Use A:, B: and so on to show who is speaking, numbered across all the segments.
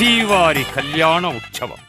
A: శ్రీవారి కళ్యాణ ఉత్సవం.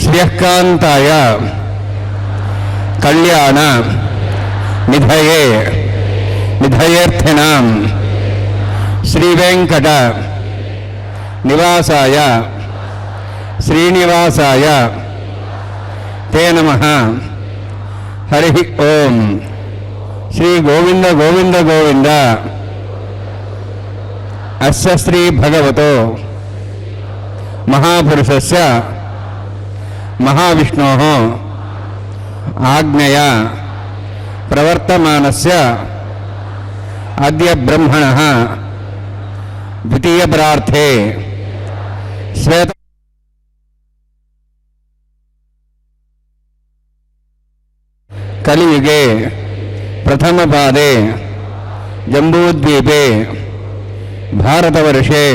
B: శ్రియకాంతాయ కళ్యాణ నిధయే నిధయేర్థినాం శ్రీవేంకట నివాసాయ శ్రీనివాసాయ తే నమః. హరి ఓం. శ్రీ గోవింద గోవింద గోవింద. అస్య శ్రీ భగవతో మహాపురుషస్య మహావిష్ణోః ఆజ్ఞయా ప్రవర్తమానస్య అద్య బ్రహ్మణః ద్వితీయప్రార్థే శ్వేత కలియుగే ప్రథమపాదే జంబూద్వీపే భారతవర్షే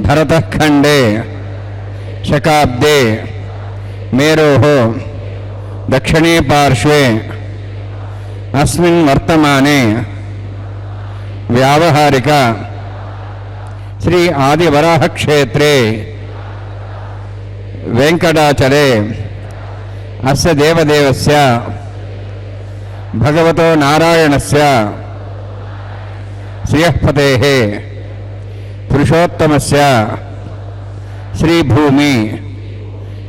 B: భరతఖండే శకాబ్దే మేరోః దక్షిణే పార్శ్వే అస్మిన్ వర్తమానే వ్యావహారిక శ్రీ ఆదివరాహ క్షేత్రే వెంకటాచలే అస్య దేవదేవస్య భగవతో నారాయణస్య శ్రియఃపతేః పురుషోత్తమస్య శ్రీభూమి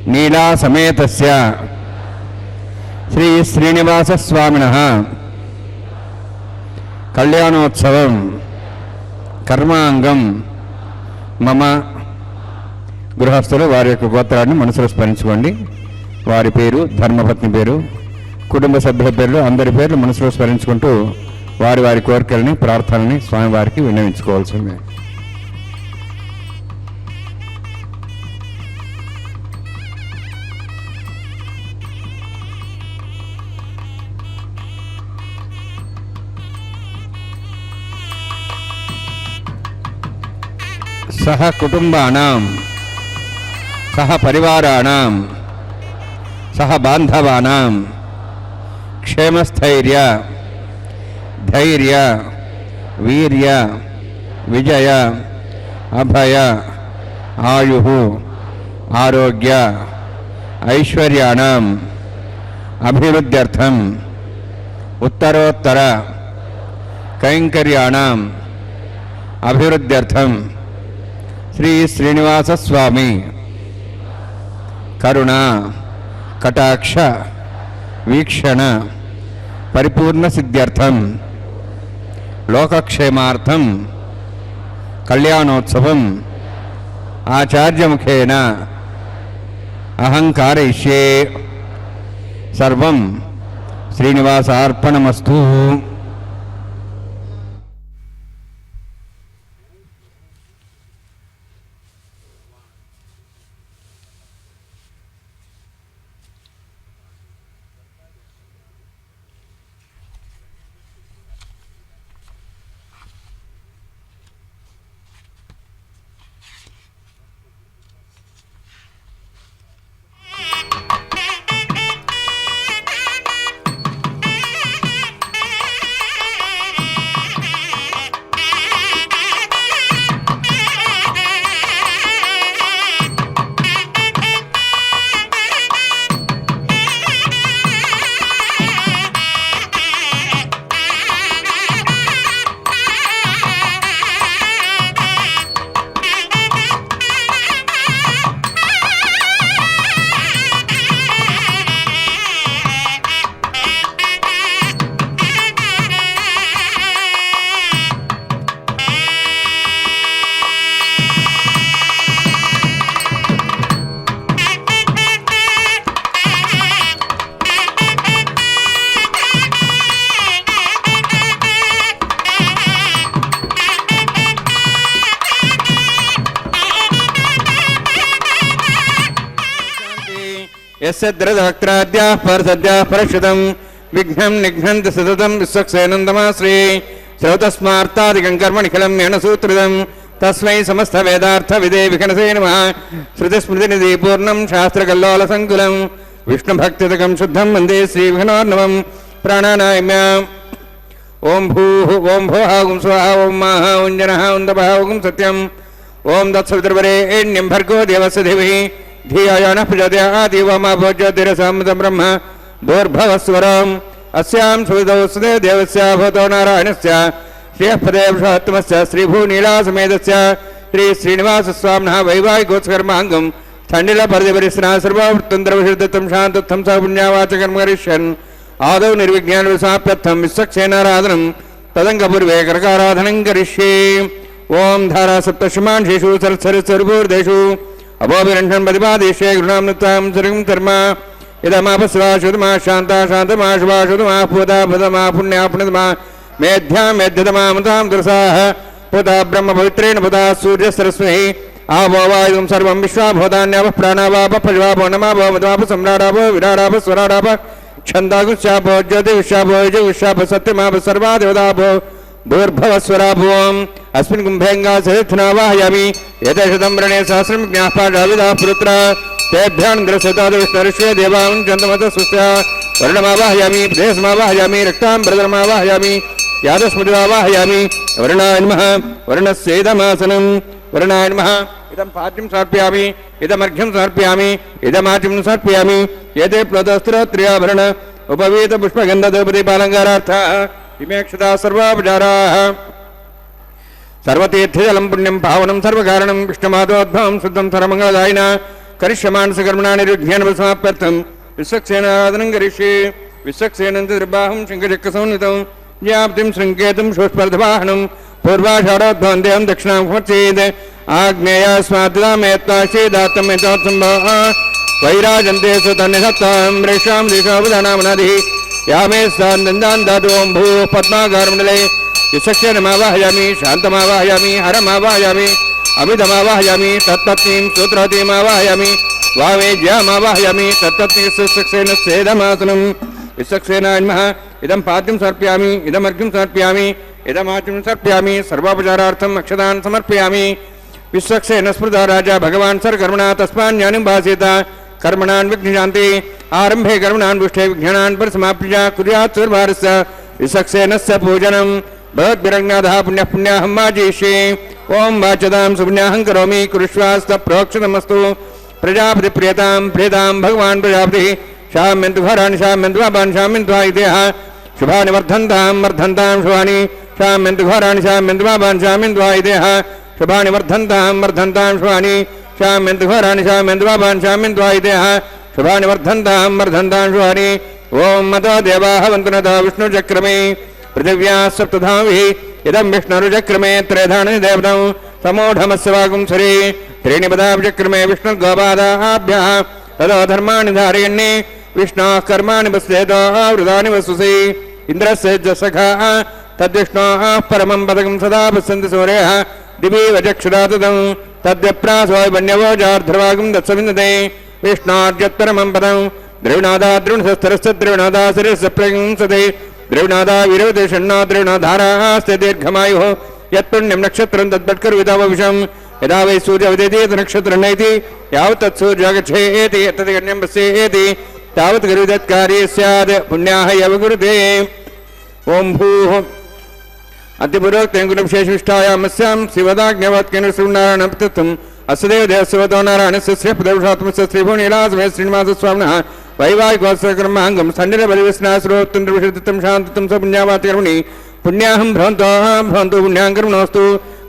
B: నీలా సమేతస్య శ్రీ శ్రీనివాసస్వామినః కళ్యాణోత్సవం కర్మాంగం మమ. గృహస్థులు వారి యొక్క గోత్రాన్ని మనసులో స్మరించుకోండి. వారి పేరు, ధర్మపత్ని పేరు, కుటుంబ సభ్యుల పేర్లు, అందరి పేర్లు మనసులో స్మరించుకుంటూ వారి వారి కోరికల్ని, ప్రార్థనల్ని స్వామివారికి విన్నవించుకోవాల్సిందే. సహ కుటుంబానాం సహ పరివారాణాం సహ బాంధవానాం క్షేమస్థైర్య ధైర్య వీర్య విజయ అభయ ఆయుః ఆరోగ్య ఐశ్వర్యాణం అభివృద్ధ్యర్థం ఉత్తరోత్తర కైంకర్యాణం అభివృద్ధ్యర్థం శ్రీ శ్రీనివాసస్వామి కరుణ కటాక్ష వీక్షణ పరిపూర్ణ సిద్ధ్యర్థం లోకక్షేమార్థం కళ్యాణోత్సవం ఆచార్యముఖేన అహం కారయిష్యే. సర్వం శ్రీనివాసార్పణమస్తు. यस्य द्रदवक्त्राद्याः परसद्याः परश्रुतं विघ्नं निघ्नन्ति सततं विश्वक्सेनन्दमाश्रे श्रौतस्मार्तादिकं कर्मणिखिलं येन सूत्रितं तस्मै समस्तवेदार्थविदे विकनसे नमः श्रुतिस्मृतिनिधि पूर्णं शास्त्रकल्लोलसङ्कुलं विष्णुभक्तिदकं शुद्धं वन्दे श्रीविघ्नोर्नवं प्राणानायम्या ओं भूः ओं भुवः ओं स्वः ओं माः ओं जनः ओं तपः ओं सत्यम् ओं तत्सवितुर्वरेण्यं भर्गो देवस्य धीमहि धियो यो नः प्रचोदयात् यो मा भोज्योतिरसामृतं ब्रह्म भूर्भुवस्वरम् अस्यां सुविदोऽस्ते देवस्य भूतो नारायणस्य श्रीयःपदे पुरुषोत्तमस्य श्रीभूनीलासमेतस्य श्री श्रीनिवासस्वामिनः वैवाहिकोत्सकर्माङ्गं स्थण्डिलपरिदिपरिस्ना सर्ववृत्तन्द्रविषिद्धतं शान्तत्थं स पुण्यावाचकर्म करिष्यन् आदौ निर्विज्ञानविसाप्यर्थं विश्वक्सेनाराधनं तदङ्गपूर्वे करकाराधनं करिष्ये ओं धारा सप्तषमांशेषु सरस्वरूर्देषु अभोभिरण्ठन् प्रतिपादिष्ये गुरुणामृतां सर्गं कर्म इदमापस्वा शुतमा शान्ता शान्तमा शुभा शुतमा पूता भूतमा पुण्या पुण्यतमा मेध्या मेध्यतमा मतां दुरसाः पूता ब्रह्मपवित्रेण पुता सूर्यसरस्वती आवो वायुं सर्वं विश्वाभूतान्यापः प्राणावापः पशवापो नमापो मधुमापः सम्राडापो विराडापः स्वराडापः छन्दागुश्चापो ज्योतिविश्वापो यजुविश्वापो सत्यमापः सर्वादेवतापो भूर्भुवस्वराभुवम् अस्मिन् कुम्भेऽङ्गासहिथुना वाहयामि एतशतं व्रणे सहस्रं ज्ञापादाविदाः पुरुत्रा तेभ्यान्द्रसतादविष्णर्ष्ये देवां चन्द्रमतः सुस्या वर्णमावाहयामि प्रदेशमावाहयामि रक्ताम्बरधरमावाहयामि यादस्मृतिमावाहयामि वर्णाय नमः वर्णस्येदमासनं वर्णाय नमः इदं पाद्यं समर्पयामि इदमर्घ्यं समर्पयामि इदमाच्यं समर्पयामि एते प्लवस्त्रोत्रियाभरण उपवीतपुष्पगन्धद्रौपदीपालङ्कारार्थाः इमेक्षता सर्वापचाराः सर्वतीर्थजलं पुण्यं पावनं सर्वकारणं विष्णुमाधवोद्भवं शुद्धं सर्वमङ्गलदायिना करिष्यमानसकर्मणा निर्विघ्नेन विश्वक्सेनाराधनं करिष्ये विश्वक्सेनं द्रबाहं शङ्खचक्रसंयुतं ज्ञाप्तिं शृङ्केतुं शोष्पर्धवाहनं पूर्वाषाढोद्भवं देवं दक्षिणां समर्चयेत् आग्नेयास्माद्दामेत्ताश्चेदात्तमेतोत्सम्भवः वैराजन्ते सुतन्यसत्तां वृक्षां दिशावधानामनादिः यामे स्थान् दातु ओं भूः पद्माकारमण्डले विश्वक्सेनमावाहयामि शान्तमावाहयामि हरमावाहयामि अमितमावाहयामि तत्पत्नीं सूत्रवतीमावाहयामि वामेज्यामावाहयामि तत्पत्नी विश्वक्सेनस्येदमासनं विश्वक्सेनाय नमः इदं पाद्यं समर्पयामि इदमर्घ्यं समर्पयामि इदमाच्यं समर्पयामि सर्वापचारार्थम् अक्षतान् समर्पयामि विश्वक्सेन स्मृता राजा भगवान् सर्वकर्मणा तस्मान्ज्ञानं भासेत कर्मणान् विघ्नशान्ति आरम्भे कर्मणान् पुष्टे विघ्नान् परिसमाप्य कुर्यात् सर्वभारस्य विश्वक्सेनस्य पूजनं भगवद्भिरज्ञातः पुण्यः पुण्याहं वाजयिष्ये ओं वाचदां सुपुण्याहं करोमि कुरुष्वास्तप्रोक्षतमस्तु प्रजापतिप्रियतां प्रियतां भगवान् प्रजापतिः शाम्यन्तु घराणि शाम्यन्तु पापानि शाम्यन्तु आयुधेः शुभानि वर्धन्तां वर्धन्तां शुभानि शाम्यन्तु घराणि शाम्यन्तु पापानि शाम्यन्तु आयुधेः शुभानि वर्धन्तां वर्धन्तां शुभानि शाम्यन्तु घराणि शाम्यन्तु पापानि शाम्यन्तु आयुधेः शुभानि वर्धन्तां वर्धन्तां शुभानि ओं मतो देवाः वन्तुनतो विष्णुचक्रमे पृथिव्याः सप्तधाभिः इदं विष्णुरुचक्रमे त्रयधानि देवतं समूढमस्य वागुंसरे त्रीणि पदाभिचक्रमे विष्णुर्गोपादाभ्यः ततो धर्माणि धारयन्ने विष्णोः कर्माणि पश्येतो वृतानि वसुषि इन्द्रस्य सखाः तद्विष्णोः परमं पदकं सदा पश्यन्ति सूर्यः दिवि वचक्षुरा तदं तद्व्यप्रासो वन्यवो जार्ध्रवागं दत्सविन्दते विष्णोर्यत्परमं पदं द्रविणादाद्रुणस्थरस्य द्रविणादाशिरस्य प्रगंसते द्रविणादा विरवते षण्णो द्रविणाधारास्ते दीर्घमायुः यत्पुण्यं नक्षत्रं तद्भट्कर्वितावविषं यदा वै सूर्यवदेति नक्षत्रनैति यावत् तत्सूर्यागच्छेति तद्गण्यं पश्येति तावत् गुरुदत्कार्ये स्यात् पुण्याः एव गुरुते ओं भूः अतिपूर्वोक्तेन गुणविशेषविष्टायामस्यां शिवदाज्ञवत्केन्द्रश्रीनारायणप्रतिष्ठम् अस्य देवदेवस्वतो नारायणस्य श्रीपदविषात्मस्य श्रीभुवनीलासमे श्रीनिवासस्वामिनः वैवाहिकोत्सवकर्माङ्गं सण्डिलपरिवेशनाश्रोत्तन्द्रविषिद्धं शान्ततं स पुण्यावाचकर्मणि पुण्याहं भ्रवन्तु पुण्यां कर्मणोऽस्तु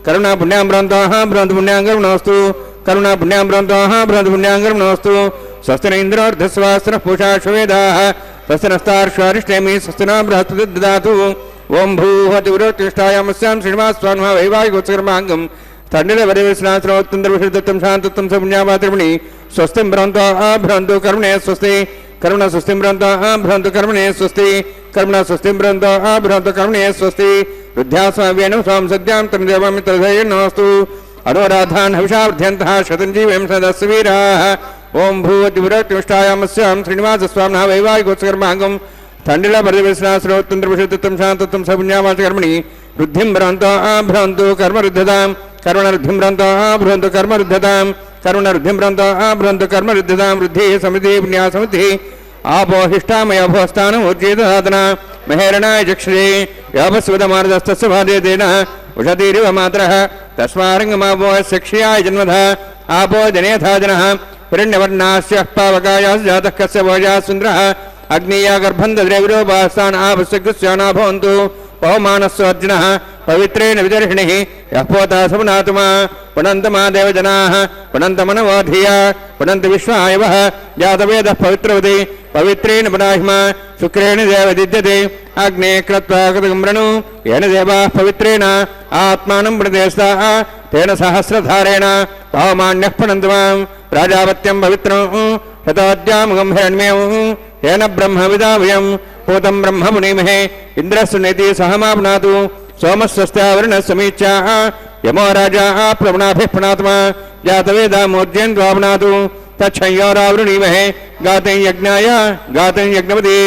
B: करुणा पुण्यां भ्रवन्तु पुण्यां कर्मणोऽस्तु करुणा पुण्यां भ्रवन्तु पुण्यां कर्मणोऽस्तु स्वस्ति न इन्द्रोर्धस्वास्तिनः पूषा श्वेदाः स्वस्ति नस्तार्ष्वारिष्टेमि स्वस्ति न बृहस्पतिः ददातु ओं भूः अतिवृत्तिष्ठायामस्यां श्रीनिवासस्वामिनः वैवाहिकोत्सवकर्माङ्गं सण्डिलपरिवेशनाश्रोत्तन्द्रविषिद्धं शान्ततं स पुण्यावाचकर्मणि स्वस्तिं भ्रवन्तु कर्मणे स्वस्ति करुणा स्वस्तिं भ्रवन्तु कर्मणे स्वस्ति कर्मणा स्वस्तिं भ्रवन्तु कर्मणे स्वस्ति रुद्ध्यास्वाव्येन स्वां सद्यां तन्देवामि तदयन्नोऽस्तु अनोराधान् हविषावर्ध्यन्तः शतं जीवेम सदस्य वीराः ओम भूवतिविरतिष्ठायामस्यां श्रीनिवासस्वामिनः वैवाहिकोत्सकर्माङ्गं तण्डिला परिवेशनाश्रोत्तन्द्रविशुद्धं शान्तत्वं सपुण्यावाचकर्मणि रुद्धिं भ्रान्तो कर्मरुद्धतां करुणरुद्धिं भ्रान्तो कर्मरुद्धतां करुणरुद्धिं भ्रान्तो कर्मरुद्धतां वृद्धिः समृद्धिः पुण्यासमृद्धिः आपोहिष्ठामय भोस्थानम् उज्जेतसाधना महेरणाय चक्षुरे व्यापस्वतमार्दस्तस्य भादेतेन उषतीरिव मात्रः तस्मारङ्गमापोस्य क्षयाय जन्मधः आपो जनेथा जनः हिरण्यवर्णास्य पावकायास्य जातः कस्य भोजाः सुन्दरः अग्नेया गर्भन्धद्रविरोपास्तान् आपस्यग्स्याना भवन्तु पवमानस्य अर्जुनः पवित्रेण विदर्शिणिः यः पोता सपुनातुमा पुनन्तमादेव जनाः पुनन्तमनवोधिया पुनन्त विश्वायवः जातवेदः पवित्रवति पवित्रेण पुनाहिमा शुक्रेण देव दिद्यते अग्ने कृत्वा कृतगम्रणु येन देवाः पवित्रेण आत्मानं प्रदेशः तेन सहस्रधारेण पवमान्यः पुनन्तमां प्राजापत्यं पवित्रं शताद्यामुगं हिरण्मयं येन ब्रह्मविदावयं पूतं ब्रह्म मुनिमहे इन्द्रस्नेति सहमाप्नातु सोमस्वस्त्यावरणसमीक्षा यमो राजा प्रवणाभिः पुनात्मा जातवेदामोद्यन् द्वाप्नातु तच्छयोरावृणीमहे गातं यज्ञाय गातं यज्ञपति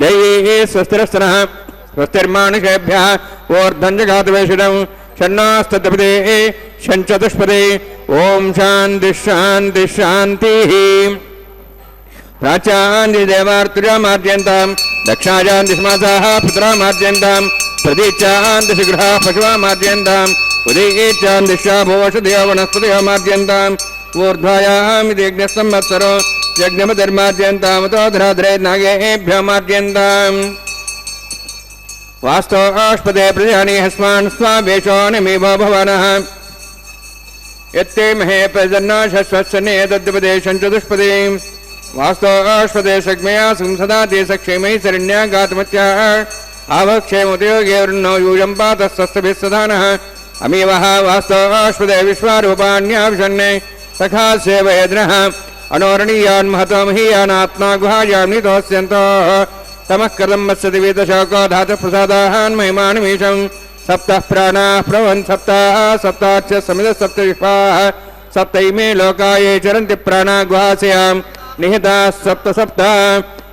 B: दैवी स्वस्तिरस्तनः स्वस्तिर्मानुषेभ्यः ऊर्ध्वञ्जगातवेषिणं षण्णास्तपदे षण्चतुष्पदे ॐ शान्तिः शान्तिः शान्तिः प्राचान्ति देवार्तुजामार्जयन्तां दक्षाजान्ति समासाः पितरामार्जयन्तां प्रदीचान्ति शिग्रहाः पशुवामार्जयन्ताम् उदीचान्ति शाभोषधयो वनस्पतयो मार्जयन्ताम् ऊर्ध्वायामिति यज्ञसंवत्सरो यज्ञमतिर्मार्जयन्तामतोधराधरे नागेभ्यो मार्जयन्ताम् वास्तोष्पदे प्रजानि हस्मान् स्वावेशो निमेव भवनः यत्ते महे प्रजन्ना शश्वत्सने तद्पदे षण्चतुष्पदे वास्तोष्पदे सग्मया संसदा ते सक्षेमै शरण्या गातमत्याः आवक्षेमुदयोगे वृन्नो यूयं पातस्तभिः सदानः अमीवः वास्तोष्पदे विश्वारूपाण्याभिषन्ने सखा सेवयद्नः अनोरणीयान् महतोमहीयानात्मा गुहायां नितोऽस्यन्तः तमः कृतं मत्सति वीतशोको धातुप्रसादान् महिमानमीशं सप्तः प्राणाः प्रभवन् सप्ताच्च समितः सप्तविश्वाः सप्तैमे लोकाये चरन्ति प्राणा गुहास्यां निहिताः सप्त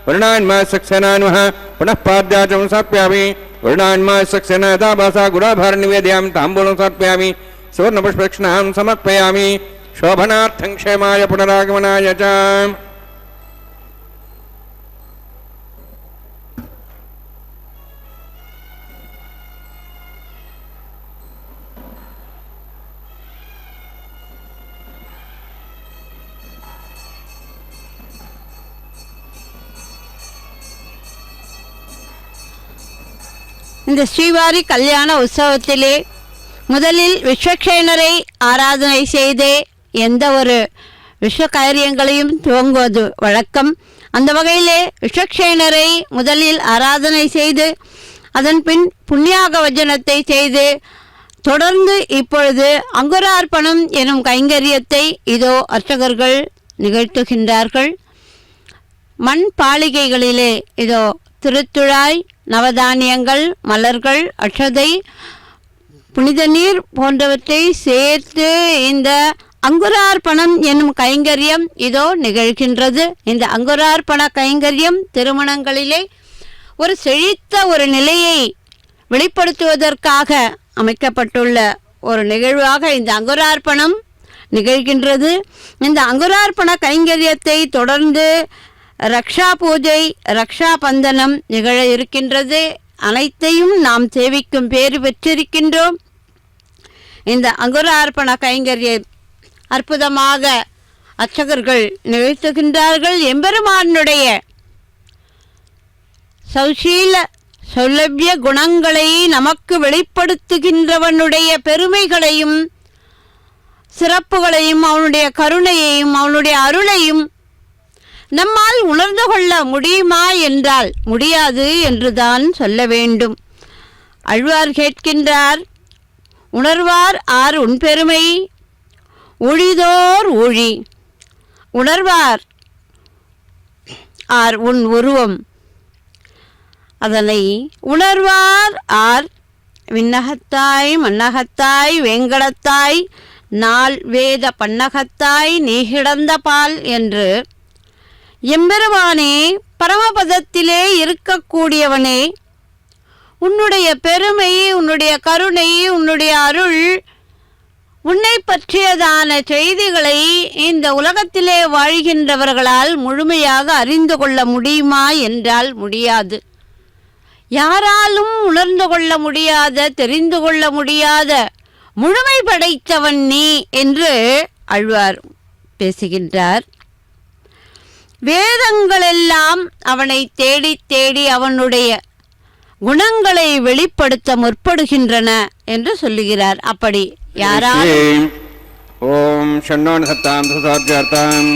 B: वर्णान्मासक्सेनान्वः पुनः पाद्याचं समर्पयामि वर्णान्मासक्सेनताभासा गुडाभारनिवेद्यां ताम्बूलं समर्पयामि सुवर्णपुष्पक्षणां समर्पयामि शोभनार्थं क्षेमाय पुनरागमनाय च
C: இந்த ஸ்ரீவாரி கல்யாண உற்சவத்திலே முதலில் விஸ்வக்சேனரை ஆராதனை செய்தே எந்த ஒரு விஸ்வ காரியங்களையும் துவங்குவது வழக்கம். அந்த வகையிலே விஸ்வக்சேனரை முதலில் ஆராதனை செய்து அதன் பின் புண்ணியாக வஜனத்தை செய்து தொடர்ந்து இப்பொழுது அங்குரார்ப்பணம் எனும் கைங்கரியத்தை இதோ அர்ச்சகர்கள் நிகழ்த்துகின்றார்கள். மண் பாலிகைகளிலே இதோ திருத்துழாய், நவதானியங்கள், மலர்கள், அக்ஷதை, புனித நீர் போன்றவற்றை சேர்த்து இந்த அங்குரார்ப்பணம் என்னும் கைங்கரியம் இதோ நிகழ்கின்றது. இந்த அங்குரார்ப்பண கைங்கரியம் திருமணங்களிலே ஒரு செழித்த ஒரு நிலையை வெளிப்படுத்துவதற்காக அமைக்கப்பட்டுள்ள ஒரு நிகழ்வாக இந்த அங்குரார்ப்பணம் நிகழ்கின்றது. இந்த அங்குரார்ப்பண கைங்கரியத்தை தொடர்ந்து ரக்ஷா பூஜை, ரக்ஷா பந்தனம் நிகழ இருக்கின்றது. அனைத்தையும் நாம் சேவிக்கும் பேறு பெற்றிருக்கின்றோம். இந்த அங்குரார்ப்பண கைங்கரிய அற்புதமாக அர்ச்சகர்கள் நிகழ்த்துகின்றார்கள். எம்பெருமானுடைய சௌசீல சௌலபிய குணங்களை நமக்கு வெளிப்படுத்துகின்றவனுடைய பெருமைகளையும் சிறப்புகளையும் அவனுடைய கருணையையும் அவனுடைய அருளையும் நம்மால் உணர்ந்து கொள்ள முடியுமா என்றால் முடியாது என்றுதான் சொல்ல வேண்டும். ஆழ்வார் கேட்கின்றார், உணர்வார் ஆர் உன் பெருமை, ஒழிதோர் ஒழி, உணர்வார் ஆர் உன் உருவம். அதனை உணர்வார் ஆர் விண்ணகத்தாய் மண்ணகத்தாய் வேங்கடத்தாய் நாள் வேத பன்னகத்தாய் நீ கிடந்த பால் என்று எம்பெருமானே, பரமபதத்திலே இருக்கக்கூடியவனே, உன்னுடைய பெருமை, உன்னுடைய கருணை, உன்னுடைய அருள், உன்னை பற்றியதான செய்திகளை இந்த உலகத்திலே வாழ்கின்றவர்களால் முழுமையாக அறிந்து கொள்ள முடியுமா என்றால் முடியாது. யாராலும் உணர்ந்து கொள்ள முடியாத, தெரிந்து கொள்ள முடியாத முழுமை படைத்தவன் நீ என்று ஆழ்வார் பேசுகின்றார். வேதங்களெல்லாம் அவனை தேடி தேடி அவனுடைய குணங்களை வெளிப்படுத்த முற்படுகின்றன என்று சொல்லுகிறார். அப்படி யாராலும்
B: ஓம் ஷண்ணோன் சத்தாம் சுசார்த்தாம்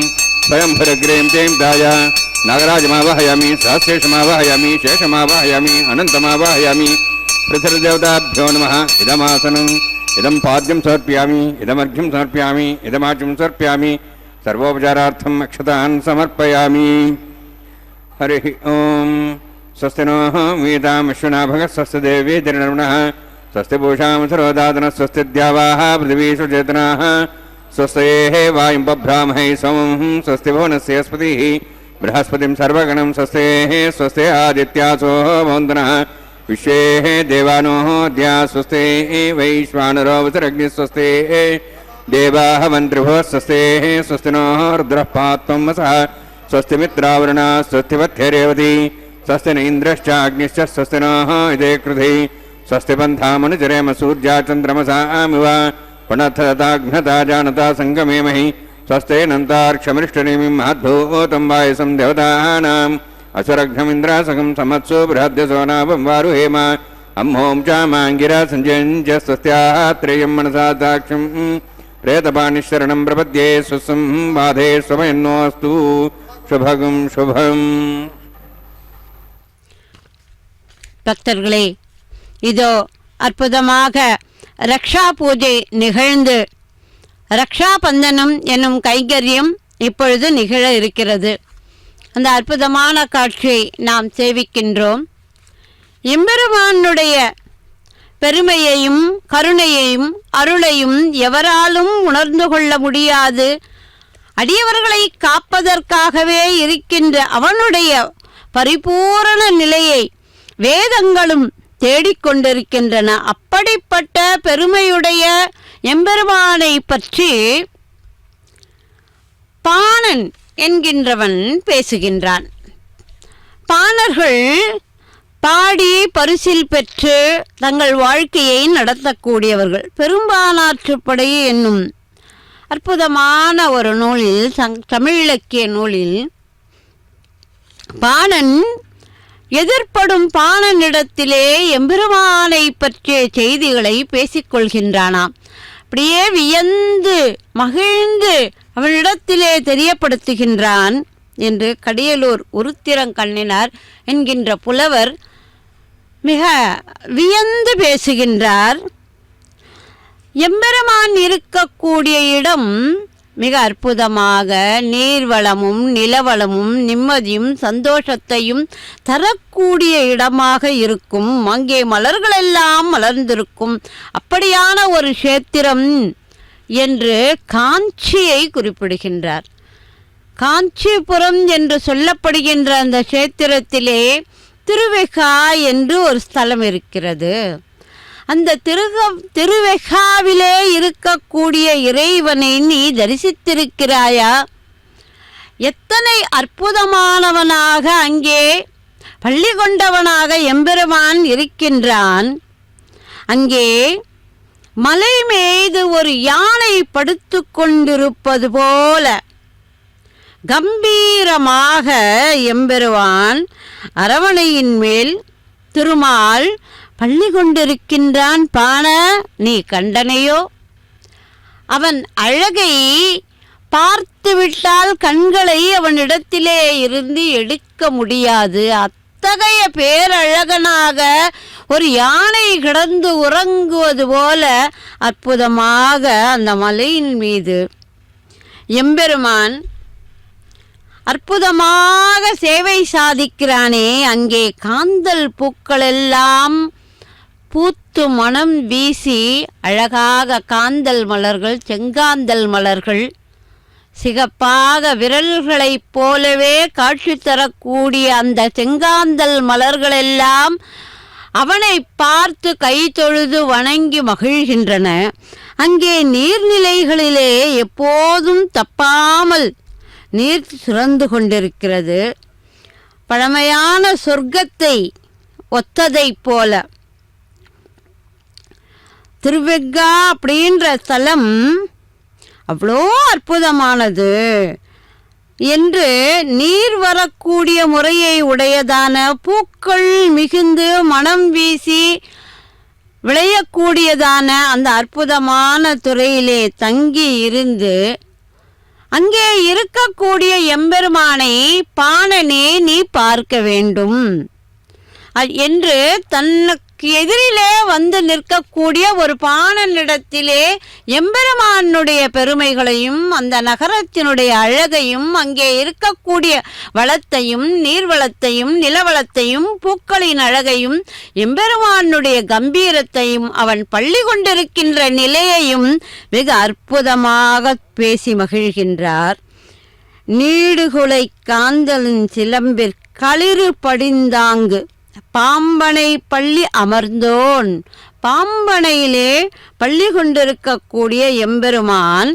B: ஸ்வயம் பரக்ரேம் தேம் தாயா நாகராஜமாவாஹயாமி சஹஸ்ரேஷமாவாஹயாமி சேஷமாவாஹயாமி அனந்தமாவாஹயாமி பிருத்திவிதேவதாभ्यो நமः. இதமாசனம் இதம் பாத்யம் சமர்ப்பயாமி இதமர்घ्यं சமர்ப்பயாமி இதமாச்சும் சமர்ப்பயாமி सर्वोपचारार्थम अक्षतान् समर्पयामि. हरि ओम. स्वस्ति नो वीतामश्विनाभगः स्वस्ति देवी निर्णः स्वस्ति पूषां सरोदातनः स्वस्ति द्यावाः पृथिवीषु चेतनाः स्वस्तेः वायुं बभ्रामहे सोमं स्वस्ति भुवनस्य स्पतिः बृहस्पतिं सर्वगणं स्वस्तेः स्वस्ति आदित्यासो मौन्दनः विश्वेः देवानो द्या स्वस्ते वैश्वानरो वसुरग्निः स्वस्ते देवाः मन्त्रिभुवः स्वस्ते स्वस्ति नो रुद्रः पात्वं वसः स्वस्ति मित्रावरुणा स्वस्ति वत्यरेवती स्वस्ति न इन्द्रश्चाग्निश्च स्वस्ति नः इदे कृधि स्वस्ति पन्थामनुचरेम सूर्या चन्द्रमसामिव पुनर्थताघ्नता जानता सङ्गमेमहि स्वस्ते नन्तार्क्षमृष्टनेमिं महद्भूतं वायसं देवतानाम् असुरघ्नमिन्द्रासकं समत्सु बृहद्यसो नाभं वारुहेम अम्हों चामाङ्गिरा सञ्जयञ्च स्वस्त्यात्रेयं मनसा दाक्षं प्रेतपाणिशरणं प्रपद्ये स्वसं बाधे स्वभयन्नोऽस्तु शुभगं शुभम्.
C: பக்தர்களே, இதோ அற்புதமாக ரக்ஷா பூஜை நிகழ்ந்து ரக்ஷா பந்தனம் என்னும் கைங்கரியம் இப்பொழுது நிகழ இருக்கிறது. அந்த அற்புதமான காட்சியை நாம் சேவிக்கின்றோம். எம்பெருமானுடைய பெருமையையும் கருணையையும் அருளையும் எவராலும் உணர்ந்து கொள்ள முடியாது. அடியவர்களை காப்பதற்காகவே இருக்கின்ற அவனுடைய பரிபூரண நிலையை வேதங்களும் தேடிக்கொண்டிருக்கின்றன. அப்படிப்பட்ட பெருமையுடைய எம்பெருமானை பற்றி பாணன் என்கின்றவன் பேசுகின்றான். பாணர்கள் பாடி பரிசில் பெற்று தங்கள் வாழ்க்கையை நடத்தக்கூடியவர்கள். பெரும்பானாற்றுப்படை என்னும் அற்புதமான ஒரு நூலில், தமிழ் இலக்கிய நூலில், பாணன் எதிர்ப்படும் பாணனிடத்திலே எம்பெருமானை பற்றிய செய்திகளை பேசிக்கொள்கின்றானாம். அப்படியே வியந்து மகிழ்ந்து அவனிடத்திலே தெரியப்படுத்துகின்றான் என்று கடியலூர் உருத்திரங்கண்ணினார் என்கின்ற புலவர் மிக வியந்து பேசுகின்றார். எம்பெருமான் இருக்கக்கூடிய இடம் மிக அற்புதமாக நீர்வளமும் நிலவளமும் நிம்மதியும் சந்தோஷத்தையும் தரக்கூடிய இடமாக இருக்கும். அங்கே மலர்களெல்லாம் மலர்ந்திருக்கும். அப்படியான ஒரு க்ஷேத்திரம் என்று காஞ்சியை குறிப்பிடுகின்றார். காஞ்சிபுரம் என்று சொல்லப்படுகின்ற அந்த க்ஷேத்திரத்திலே திருவெகா என்று ஒரு ஸ்தலம் இருக்கிறது. அந்த திருவெகாவிலே இருக்கக்கூடிய இறைவனை நீ தரிசித்திருக்கிறாயா? எத்தனை அற்புதமானவனாக அங்கே பள்ளி கொண்டவனாக எம்பெருமான் இருக்கின்றான். அங்கே மலை மீது ஒரு யானை படுத்து கொண்டிருப்பது போல கம்பீரமாக எம்பெருமான் அரவணையின் மேல் திருமால் பள்ளி கொண்டிருக்கின்றான். பாண, நீ கண்டனையோ? அவன் அழகை பார்த்துவிட்டால் கண்களை அவனிடத்திலே இருந்து எடுக்க முடியாது. அத்தகைய பேரழகனாக ஒரு யானை கிடந்து உறங்குவது போல அற்புதமாக அந்த மலையின் மீது எம்பெருமான் அற்புதமாக சேவை சாதிக்கிறானே. அங்கே காந்தல் பூக்களெல்லாம் பூத்து பூத்து மனம் வீசி அழகாக காந்தல் மலர்கள், செங்காந்தல் மலர்கள், சிகப்பாக விரல்களைப் போலவே காட்சி தரக்கூடிய அந்த செங்காந்தல் மலர்களெல்லாம் அவனை பார்த்து கை தொழுது வணங்கி மகிழ்கின்றன. அங்கே நீர்நிலைகளிலே எப்போதும் தப்பாமல் நீர் சுரந்து கொண்டிருக்கிறது. பழமையான சொர்க்கத்தை ஒத்ததைப் போல திருவெக்கா அப்படின்ற ஸ்தலம் அவ்வளோ அற்புதமானது என்று நீர் வரக்கூடிய முறையை உடையதான, பூக்கள் மிகுந்து மனம் வீசி விளையக்கூடியதான அந்த அற்புதமான துறையிலே தங்கி இருந்து அங்கே இருக்கக்கூடிய எம்பெருமானை பாணனே நீ பார்க்க வேண்டும் என்று தனக்கு எதிரிலே வந்து நிற்கக்கூடிய ஒரு பாணனிடத்திலே எம்பெருமானுடைய பெருமைகளையும் அந்த நகரத்தினுடைய அழகையும் அங்கே இருக்கக்கூடிய வளத்தையும் நீர்வளத்தையும் நிலவளத்தையும் பூக்களின் அழகையும் எம்பெருமானுடைய கம்பீரத்தையும் அவன் பள்ளி கொண்டிருக்கின்ற நிலையையும் வெகு அற்புதமாக பேசி மகிழ்கின்றார். நீடுகுலை காந்தலின் சிலம்பிற் களிறு படிந்தாங்கு பாம்பனை பள்ளி அமர்ந்தோன். பாம்பனையிலே பள்ளி கொண்டிருக்கக்கூடிய எம்பெருமான்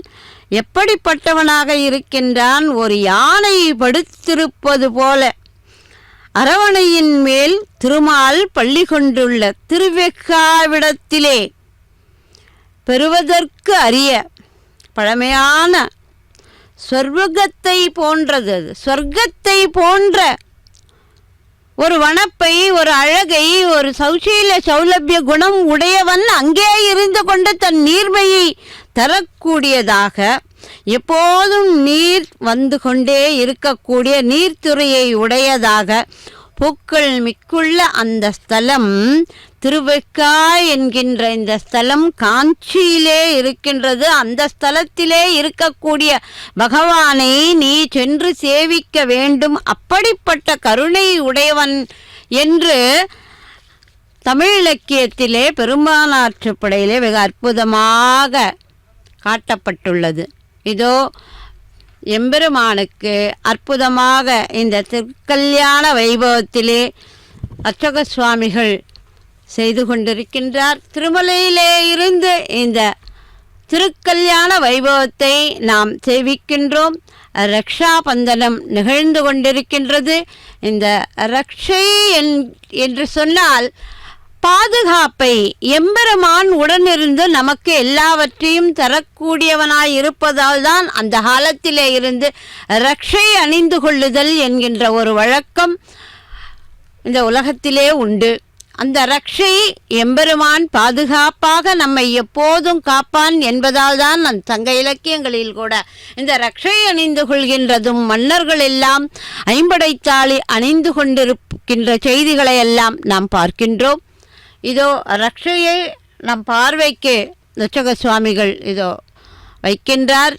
C: எப்படிப்பட்டவனாக இருக்கின்றான்? ஒரு யானை படுத்திருப்பது போல அரவணையின் மேல் திருமால் பள்ளி கொண்டுள்ள திருவெக்காவிடத்திலே பெறுவதற்கு அரிய பழமையான சொர்க்கத்தை போன்றது, சொர்க்கத்தை போன்ற ஒரு வனப்பை, ஒரு அழகை, ஒரு சௌலபிய குணம் உடையவன் அங்கே இருந்து கொண்டு தன் நீர்மையை தரக்கூடியதாக, எப்போதும் நீர் வந்து கொண்டே இருக்கக்கூடிய நீர்த்துறையை உடையதாக, பூக்கள் மிக்குள்ள அந்த ஸ்தலம் திருவெக்கா என்கின்ற இந்த ஸ்தலம் காஞ்சியிலே இருக்கின்றது. அந்த ஸ்தலத்திலே இருக்கக்கூடிய பகவானை நீ சென்று சேவிக்க வேண்டும், அப்படிப்பட்ட கருணை உடையவன் என்று தமிழ் இலக்கியத்திலே பெரும்பாலாற்றுப்படையிலே வெகு அற்புதமாக காட்டப்பட்டுள்ளது. இதோ எம்பெருமானுக்கு அற்புதமாக இந்த திருக்கல்யாண வைபவத்திலே அர்ச்சக சுவாமிகள் செய்து கொண்டிருக்கின்றார். திருமலையிலே இருந்து இந்த திருக்கல்யாண வைபவத்தை நாம் சேவிக்கின்றோம். ரக்ஷா பந்தனம் நிகழ்ந்து கொண்டிருக்கின்றது. இந்த ரக்ஷை என்று சொன்னால் பாதுகாப்பை, எம்பெருமான் உடனிருந்து நமக்கு எல்லாவற்றையும் தரக்கூடியவனாய் இருப்பதால் தான் அந்த காலத்திலே இருந்து ரக்ஷை அணிந்து கொள்ளுதல் என்கின்ற ஒரு வழக்கம் இந்த உலகத்திலே உண்டு. அந்த ரக்ஷை எம்பெருமான் பாதுகாப்பாக நம்மை எப்போதும் காப்பான் என்பதால் தான் சங்க இலக்கியங்களில் கூட இந்த ரக்ஷை அணிந்து கொள்கின்றதும், மன்னர்கள் எல்லாம் ஐம்படைத்தாளி அணிந்து கொண்டிருக்கின்ற செய்திகளை எல்லாம் நாம் பார்க்கின்றோம். இதோ ரக்ஷையை நம் பார்வைக்கு அர்ச்சக சுவாமிகள் இதோ வைக்கின்றார்.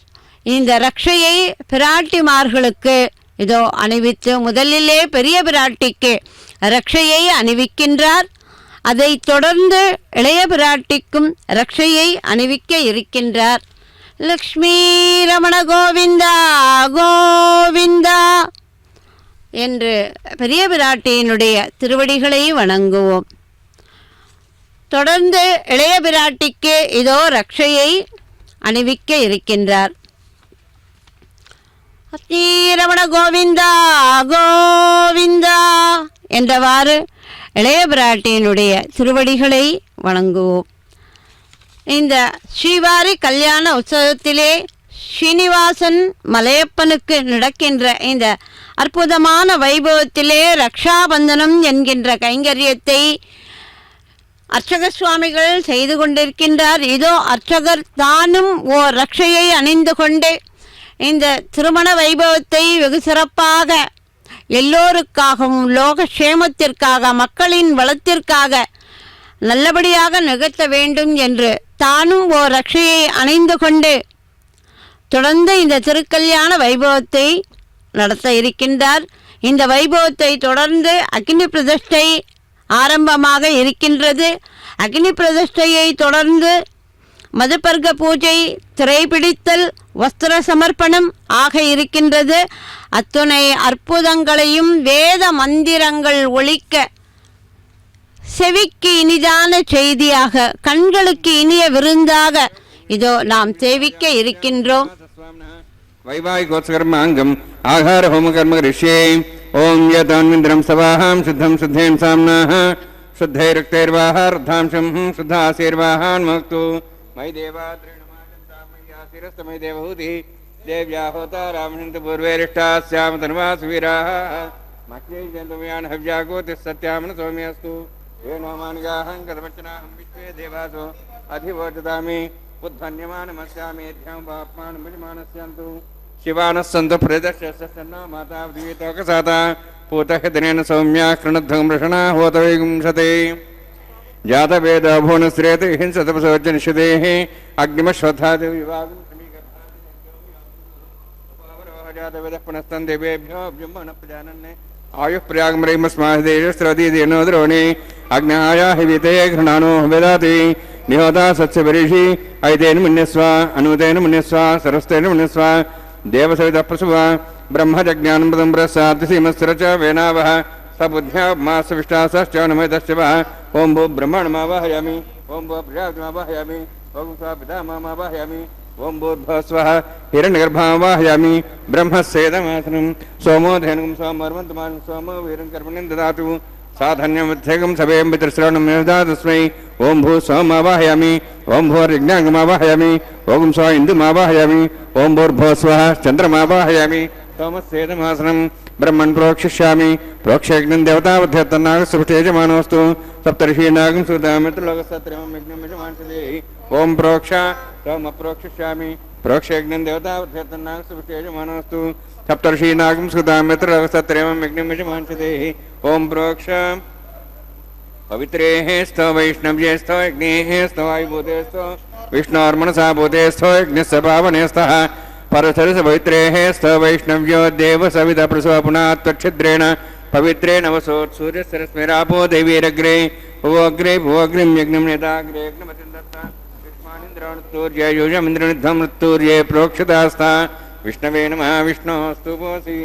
C: இந்த ரக்ஷையை பிராட்டிமார்களுக்கு இதோ அணிவித்து, முதலிலே பெரிய பிராட்டிக்கு ரக்ஷையை அணிவிக்கின்றார். அதை தொடர்ந்து இளைய பிராட்டிக்கும் ரக்ஷையை அணிவிக்க இருக்கின்றார். லக்ஷ்மி ரமண கோவிந்தா கோவிந்தா என்று பெரிய பிராட்டியினுடைய திருவடிகளை வணங்குவோம். தொடர்ந்து இளைய பிராட்டிக்கு இதோ ரக்ஷையை அணிவிக்க இருக்கின்றார். ரமண கோவிந்தா கோவிந்தா என்றவாறு இளைய பிராட்டியினுடைய திருவடிகளை வணங்குவோம். இந்த ஸ்ரீவாரி கல்யாண உற்சவத்திலே ஸ்ரீனிவாசன் மலையப்பனுக்கு நடக்கின்ற இந்த அற்புதமான வைபவத்திலே ரக்ஷாபந்தனம் என்கின்ற கைங்கரியத்தை அர்ச்சக சுவாமிகள் செய்து கொண்டிருக்கின்றார். இதோ அர்ச்சகர் தானும் ஓர் ரக்ஷையை அணிந்து கொண்டு இந்த திருமண வைபவத்தை வெகு சிறப்பாக எல்லோருக்காகவும் லோகக்ஷேமத்திற்காக, மக்களின் வளத்திற்காக நல்லபடியாக நிகழ்த்த வேண்டும் என்று தானும் ஓர் ரக்ஷையை அணிந்து கொண்டு தொடர்ந்து இந்த திருக்கல்யாண வைபவத்தை நடத்த இருக்கின்றார். இந்த வைபவத்தை தொடர்ந்து அக்னி பிரதிஷ்டை ஆரம்பமாக இருக்கின்றது. அக்னி பிரதிஷ்டையை தொடர்ந்து மதுபர்க்க பூஜை, திரைபிடித்தல், வஸ்திர சமர்ப்பணம் ஆக இருக்கின்றது. அத்துணை அற்புதங்களையும் வேத மந்திரங்கள் ஒலிக்க செவிக்கு இனிதான செய்தியாக, கண்களுக்கு இனிய விருந்தாக இதோ நாம் சேவிக்க இருக்கின்றோம்.
B: வைவாகிகோத்சகர்மாங்கம் ஆகார ஹோமகர்ம ரிஷ்யே ஓம் யதான்விந்திரம் சவாஹாம் சுத்தம் சுத்தேன் சாம்னாஹ शुद्धैरुक्तैर्वाहार्धांशं शुद्धासेर्वाहान्मक्तु मयि देवाद्रेणमाजन्तामय्यासिरस्तमयि देवहूतिः देव्या होतारामहन्तु पूर्वैरिष्टास्याम तन्वासुवीराः मह्यै जन्तुमयान् हव्यागोतिः सत्यामन सौम्यस्तु येनो मानगाहं गतवचनाहं विश्वे देवासो अधिवोचतामि उद्धन्यमानमस्यामेध्यां वाप्मानमिमानस्यन्तु शिवानः सन्तु प्रदर्शस्सन्नो माता विवेतोकसाता पूतः दिनेन सौम्या कृणध्वं वृषणा होतवैगुंसते जातवेद भुवनश्रेत हिंसतपसोचनिषदेः अग्निमश्वत्थादि विभागं समीकर्ताः जातवेदः पुनस्तन् देवेभ्यो ब्रह्मण प्रजानन्ने आयुः प्रयागमरैमस्मादेशस्रदीदेनो द्रोणे अग्नाया हिविते घृणानो वेदाति निहोता सत्स्यपरिषि ऐतेन मुन्यस्व अनुतेन मुन्यस्व सरस्तेन मुन्यस्व देवसवितः प्रसुव ब्रह्मजज्ञानमृतं प्रसाद्यसीमस्तर च वेनावः सबुद्ध्यामासविष्टासश्च नमयतश्च वः ओं भो ब्रह्मणमावाहयामि ओं भो प्रजापतिमावाहयामि ओं स्वा पितामहमावाहयामि ओं भूर्भुवः स्वः हिरण्यगर्भामावाहयामि ब्रह्मस्येदमासनं सोमो धेनुं सोमर्वन्तमानं सोमो वीरं कर्मणिं ददातु साधन्यमध्यगं सभेयं पितृश्रवणं दस्मै ओं भू सोमावाहयामि ओं भूर्यज्ञाङ्गमावाहयामि ओं स्व इन्दुमावाहयामि ओं भूर्भुवः स्वः चन्द्रमावाहयामि सोमस्येदमासनं ब्रह्मन् प्रोक्षिष्यामि प्रोक्षयज्ञं देवतावध्यतन्नागसुष्टेजमानोऽस्तु सप्तर्षीनागं सुदामित्रलोकसत्रयं यज्ञं यजमानसदे ओं प्रोक्ष सोमप्रोक्षिष्यामि प्रोक्षयज्ञं देवतावध्यतन्नागसुष्टेजमानोऽस्तु सप्तर्षीनागं सुदामित्रलोकसत्रयं यज्ञं यजमानसदे ओं प्रोक्ष पवित्रेः स्तो वैष्णव्ये स्तो यज्ञेः स्तो वायुभूते स्तो विष्णोर्मनसा भूते स्तो यज्ञस्य पावने स्तः परसरस पवित्रेः स्तो वैष्णव्यो देव सविता प्रसव पुनः त्वच्छिद्रेण पवित्रेण वसोत् सूर्यसरस्मेरापो देवीरग्रे भुवोग्रे भुवोग्रिं यज्ञं नेताग्रे यज्ञमतिन्दत्ता विष्मानिन्द्राणुत्तूर्ये युजमिन्द्रनिद्धं मृत्तूर्ये प्रोक्षितास्ता विष्णवे नमः विष्णोऽस्तु भोसि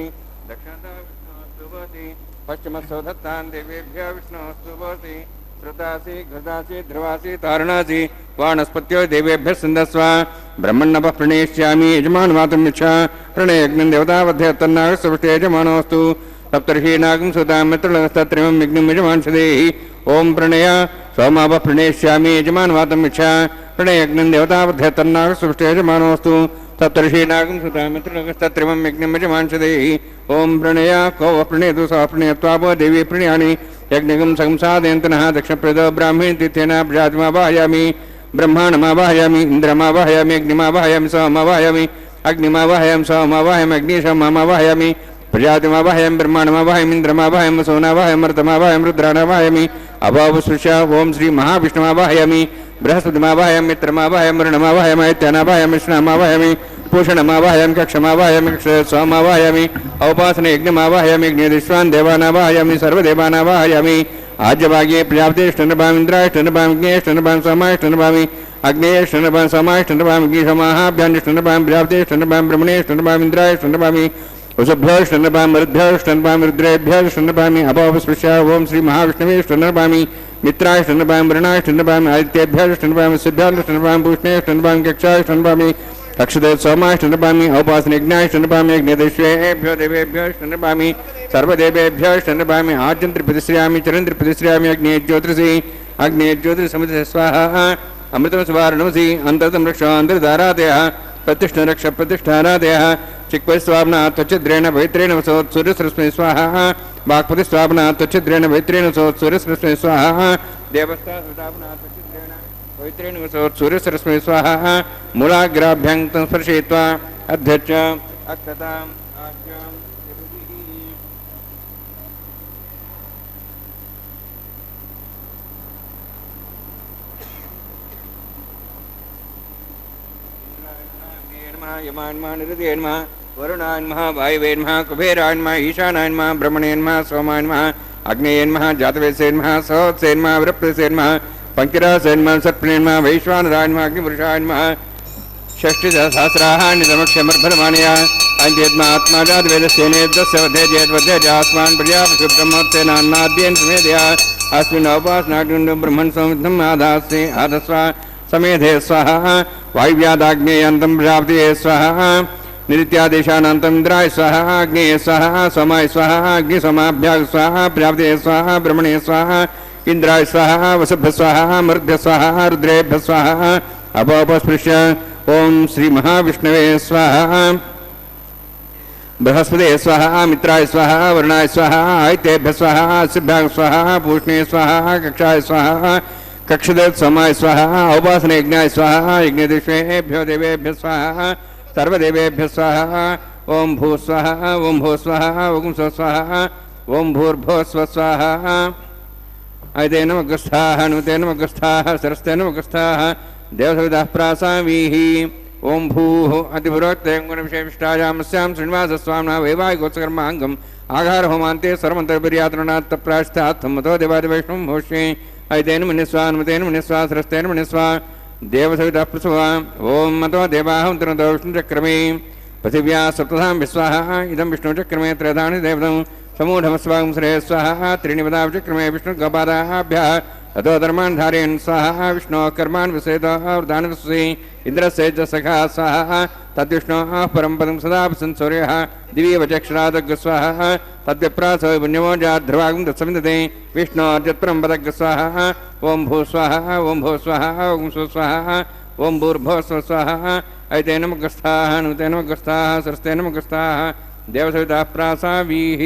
B: दक्षिणतः विष्णोऽस्तु भोसि पश्चिमस्थो दत्तान् देवेभ्यः विष्णोऽस्तु भोसि श्रुतासि घृतासि ध्रुवासि तारणासि वानस्पत्यो देवेभ्यः सिन्धस्व ब्रह्मण्णपः प्रणेष्यामि यजमानमातुं यच्छा प्रणयज्ञं देवतावध्यतन्नागसुष्टे यजमानोऽस्तु सप्तर्षीनागं सुतां मित्रलोकस्तत्रिमं यज्ञं यजमानसदे ओं प्रणय सोमापः प्रणेष्यामि यजमानमातुं यच्छा प्रणयज्ञं देवतावध्यतन्नागसुष्टे यजमानोऽस्तु सप्तर्षीनागं सुतां मित्रलोकस्तत्रिमं यज्ञं यजमानसदे ओं प्रणय को वः प्रणेतु सः प्रणयत्वापो देवी प्रणयानि यज्ञगं संसादयन्तनः दक्षिणप्रदो ब्राह्मणी तीर्थेन प्रजातिमावाहयामि ब्रह्माणमावाहयामि इन्द्रमावाहयामि अग्निमावाहयामि सोममावाहयामि अग्निमावाहयामि सोममावाहयामि अग्निशममावाहयामि प्रजातिमावाहयामि ब्रह्माणमावाहयामि इन्द्रमावाहयामि सोनावाहयामि मर्तमावाहयामि रुद्राणावाहयामि अभावस्पृश्य ओं श्री महाविष्णुमावाहयामि बृहस्पतिमावाहयामि मित्रमावाहयामि वरुणमावाहयामि ऐत्यानावाहयामि कृष्णमावाहयामि पूषणमावाहयामि कक्षमावाहयामि सोममावाहयामि औपासने यज्ञमावाहयामि यज्ञदिश्वान् देवानावाहयामि सर्वदेवानावाहयामि आज्यभागे प्रजापतिष्ठनभामि इन्द्राष्टनभामि ज्ञेष्ठनभामि सोमाष्टनभामि अग्नेष्ठनभामि सोमाष्टनभामि अग्निशमाहाभ्यानिष्ठनभामि प्रजापतिष्ठनभामि ब्रह्मणेष्ठनभामि इन्द्राष्टनभामि वसुभ्योष्ठनभामि मरुद्भ्योष्ठनभामि रुद्रेभ्योष्ठनभामि अभवस्पृश्य ओं श्री महाविष्णवेष्ठनभामि मित्राष्ठनभामि वरुणाष्ठनभामि आदित्येभ्योष्ठनभामि सिद्धाष्ठनभामि पूष्णेष्ठनभामि कक्षाष्ठनभामि अक्षदे सोमाष्टनभामि औपासने यज्ञाष्टनभामि यज्ञदेश्वेभ्यो देवेभ्योष्टनभामि सर्वदेवेभ्योष्टनभामि आद्यन्त्रिप्रतिश्रयामि चरन्त्रिप्रतिश्रयामि अग्ने ज्योतिषसमिति स्वाहा अमृतं सुवारणमसि अन्तर्तं रक्षान्तर्धारादयः प्रतिष्ठरक्ष प्रतिष्ठारादयः चिक्परिस्वाप्ना त्वच्छिद्रेण पवित्रेण वसोत् सूर्यसरस्मै स्वाहा वाक्पतिस्वाप्ना त्वच्छिद्रेण पवित्रेण वसोत् सूर्यसरस्मै स्वाहा देवस्थापना त्वच्छिद्रेण पवित्रेण वसोत् सूर्यसरस्मै स्वाहा मूलाग्राभ्यां तं स्पर्शयित्वा अध्यक्ष अक्षताम् आज्ञां यमान्मानिरुदेन्मः वरुणान्मः वायुवेन्मः कुबेरान्मः ईशानान्मः ब्रह्मणेन्मः सोमान्मः अग्नेयन्मः जातवेसेन्मः सहोत्सेन्मः वृप्रेसेन्मः పంకిరాసేన్మ సత్ప్రేమ వైశ్వానరాయన్మ అగ్నిపురుషాయన్మ षष्टिसहस्राणितमक्षमर्भरमाणय अञ्चेत्मात्माजातवेदस्येनेद्यस्य वधेजेद्वधेजास्मान् पर्यापशुब्रह्मत्तेनान्नाद्येन समेधया अस्मिन् औपासनाग्निं ब्रह्मन् संविद्धम् आधास्ते आधस्व समेधे स्वाहा वायुव्यादाग्नेयन्तं प्रजापतये स्वाहा नित्यादेशानन्तम् इन्द्राय स्वाहा अग्नेये स्वाहा सोमाय स्वाहा अग्निसोमाभ्याग स्वाहा प्रजापतये स्वाहा ब्रह्मणे स्वाहा इन्द्राय स्वाहा वसुभ्य स्वाहा मरुद्भ्य स्वाहा रुद्रेभ्य स्वाहा अपोपस्पृश्य ओम श्री महाविष्णवे स्वाहा बृहस्पते स्वाहा मित्राय स्वाहा वरुणाय स्वाहा आयतेभ्य स्वाहा सिभ्याग स्वाहा पूष्णे स्वाहा कक्षाय स्वाहा कक्षदेव सोमाय स्वाहा औपासने यज्ञाय स्वाहा यज्ञदिष्वेभ्यो देवेभ्य स्वाहा सर्वदेवेभ्य स्वाहा ओम भू स्वाहा ओम भू स्वाहा ओम स्वाहा ओम भूर्भुवः स्वाहा ऐतेन मगस्थाः नुतेन मगस्थाः सरस्तेन मगस्थाः देवसविदः प्रासावीः ओम भूः अतिपुरोक्तयङ्गुणविषयविष्टायामस्यां श्रीनिवासस्वामिनः वैवाहिकोत्सकर्माङ्गम् आघार होमान्ते सर्वमन्तर्पर्यातृणात् तप्राश्चात्थं मतो देवादिवैष्णवं भोष्ये ऐतेन मनिस्वा अनुमतेन मनिस्वा सरस्तेन मनिस्वा देवसविदः प्रसवा ओम मतो देवाः उन्तरतो विष्णुचक्रमे पृथिव्याः सप्तधां विश्वाः इदं विष्णुचक्रमे त्रयधानि देवतं समूढमस्वागं श्रेयः स्वाहा त्रीणि पदाविचक्रमे विष्णुगपादाभ्यः अतो धर्मान् धारयन् स्वाहा विष्णोः कर्मान् विषेदः वृदान् विश्वसि इन्द्रस्य च सखा स्वाहा तद्विष्णोः परं पदं सदा प्रसन् सूर्यः दिवीवचक्षरादग् स्वाहा तद्विप्रासो पुण्यमो जाध्रुवागं तत्समिन्दते विष्णोर्जत्परं पदग् स्वाहा ओम भू स्वाहा ओम भू स्वाहा ओम स्वः स्वाहा ओम भूर्भुवः स्वाहा ऐतेन मगस्थाः नुतेन मगस्थाः सरस्तेन मगस्थाः देवसवितः प्रासावीः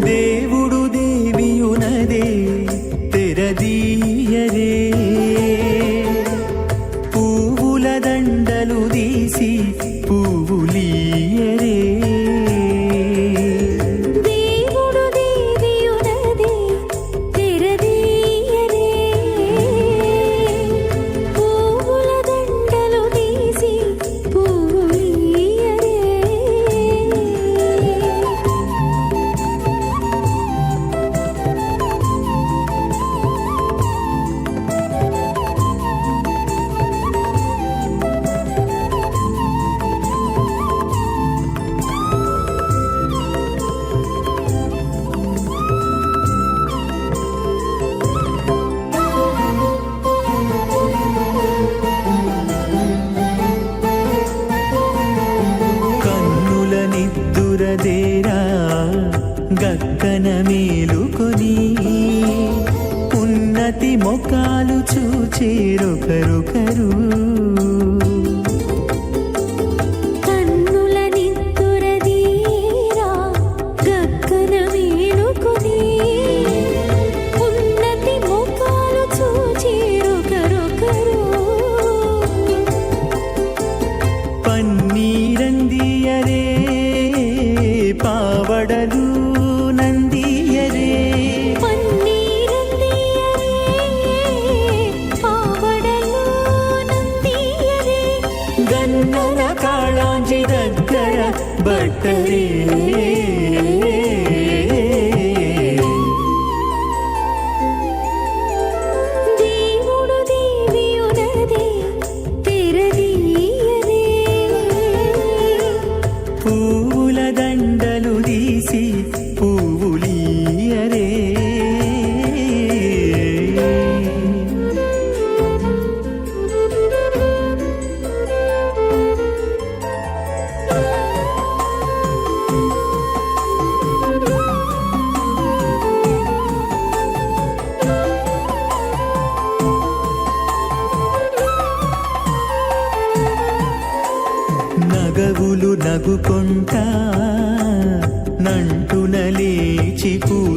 D: దేవుడు దేవియునదే తెరదీయరే పువ్వుల దండలు తీసి పువ్వులీయరే
E: దేవుడు దేవియునదే తెరదీయరే పువ్వుల దండలు తీసి పువ్వులీయరే
D: కన్నుల నిద్దురదేరా గక్కన మేలుకొని ఉన్నతి మొకాలు చూచేరొకరొకరు
E: కన్నుల నిద్దురదీరా గక్కన మేలుకొని ఉన్నతి ముఖాలు చూచిరొకరొకరు
D: పన్నీరందియరే పావడలు నందియరే
E: పన్నీరందియరే పావడలు నందియరే
D: గన్నర కాళాంజి దగ్గర బట్టరే
E: దేవుడు దేవియునదే తెరదీయరే
D: పువ్వుల దండలు తీసి పువ్వులీయరే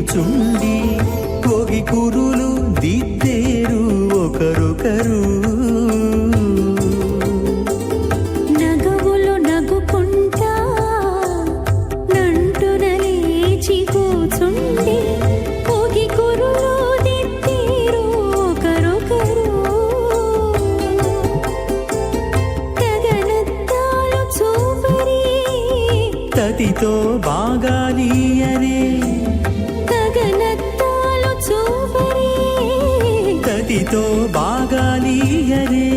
D: కూచుండి కోగి కురులు దిద్దేరు ఒకరొకరు
E: నగవులు నగుకుంటా నంటున లేచి కూచుండి కోగి కురులు దిద్దేరు ఒకరొకరు గగనత్తాలు చూపరి
D: తతితో బాగాలీయరే
E: గగనత్తాలు చూపరి
D: తతితో బాగాలీయరే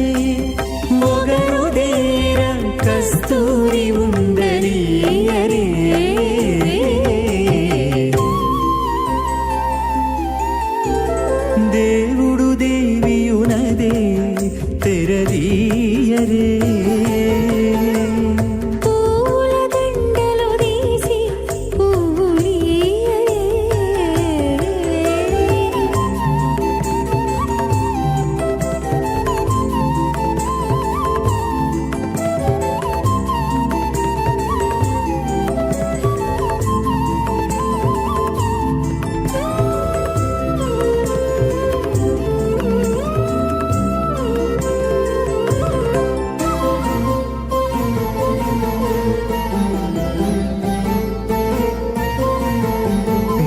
D: మొగరుదేర కస్తూరి ఉండలీయరే దేవుడు దేవియునదే తెరదీయరే
E: పూల దండలు తీసి పువ్వులియరే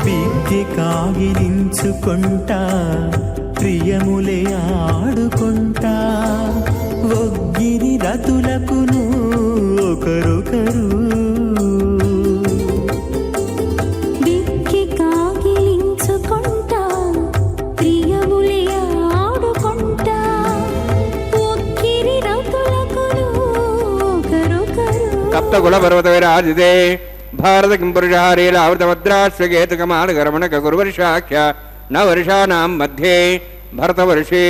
D: విద్య కాగిలించుకుంటా ప్రియములే ఆడుకుంటా ఒగ్గిరి రతులకును ఒకరొకరు
E: బిక్కి కాగిలించుకుంటా ప్రియములే ఆడుకుంటా ఒక్కిరి రతులకును ఒకరొకరు
B: సప్త కుల పర్వత విరాజితే భారత కింపురుషారీల ఆవృతభద్రాశ్వకేతుకమానగరమణ గురువర్షాఖ్య న వర్షాణం మధ్యే భరతవర్షే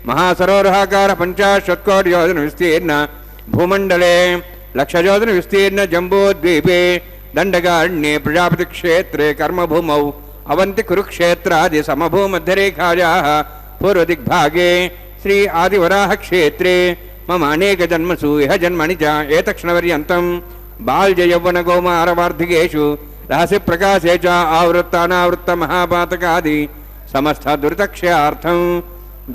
B: మహాసరోవరాకార 50 కోటి యోజన విస్తీర్ణ భూమండలే 1,00,000 యోజన విస్తీర్ణ జంబూద్వీపే దండకారణ్యే ప్రజాపతి క్షేత్రే కర్మభూమౌ అవంతి కురుక్షేత్రాది సమభూమధ్యరేఖాయాः పూర్వదిగ్భాగే శ్రీ ఆదివరాహ క్షేత్రే మమ అనేక జన్మసు ఇహ జన్మని చ ఏతక్షణపర్యంతం బాల్య యౌవన కౌమారవార్ధికేషు రహస్య ప్రకాశే చ ఆవృత్తానావృత్త మహాపాతకాది సమస్త దురితక్షయార్థం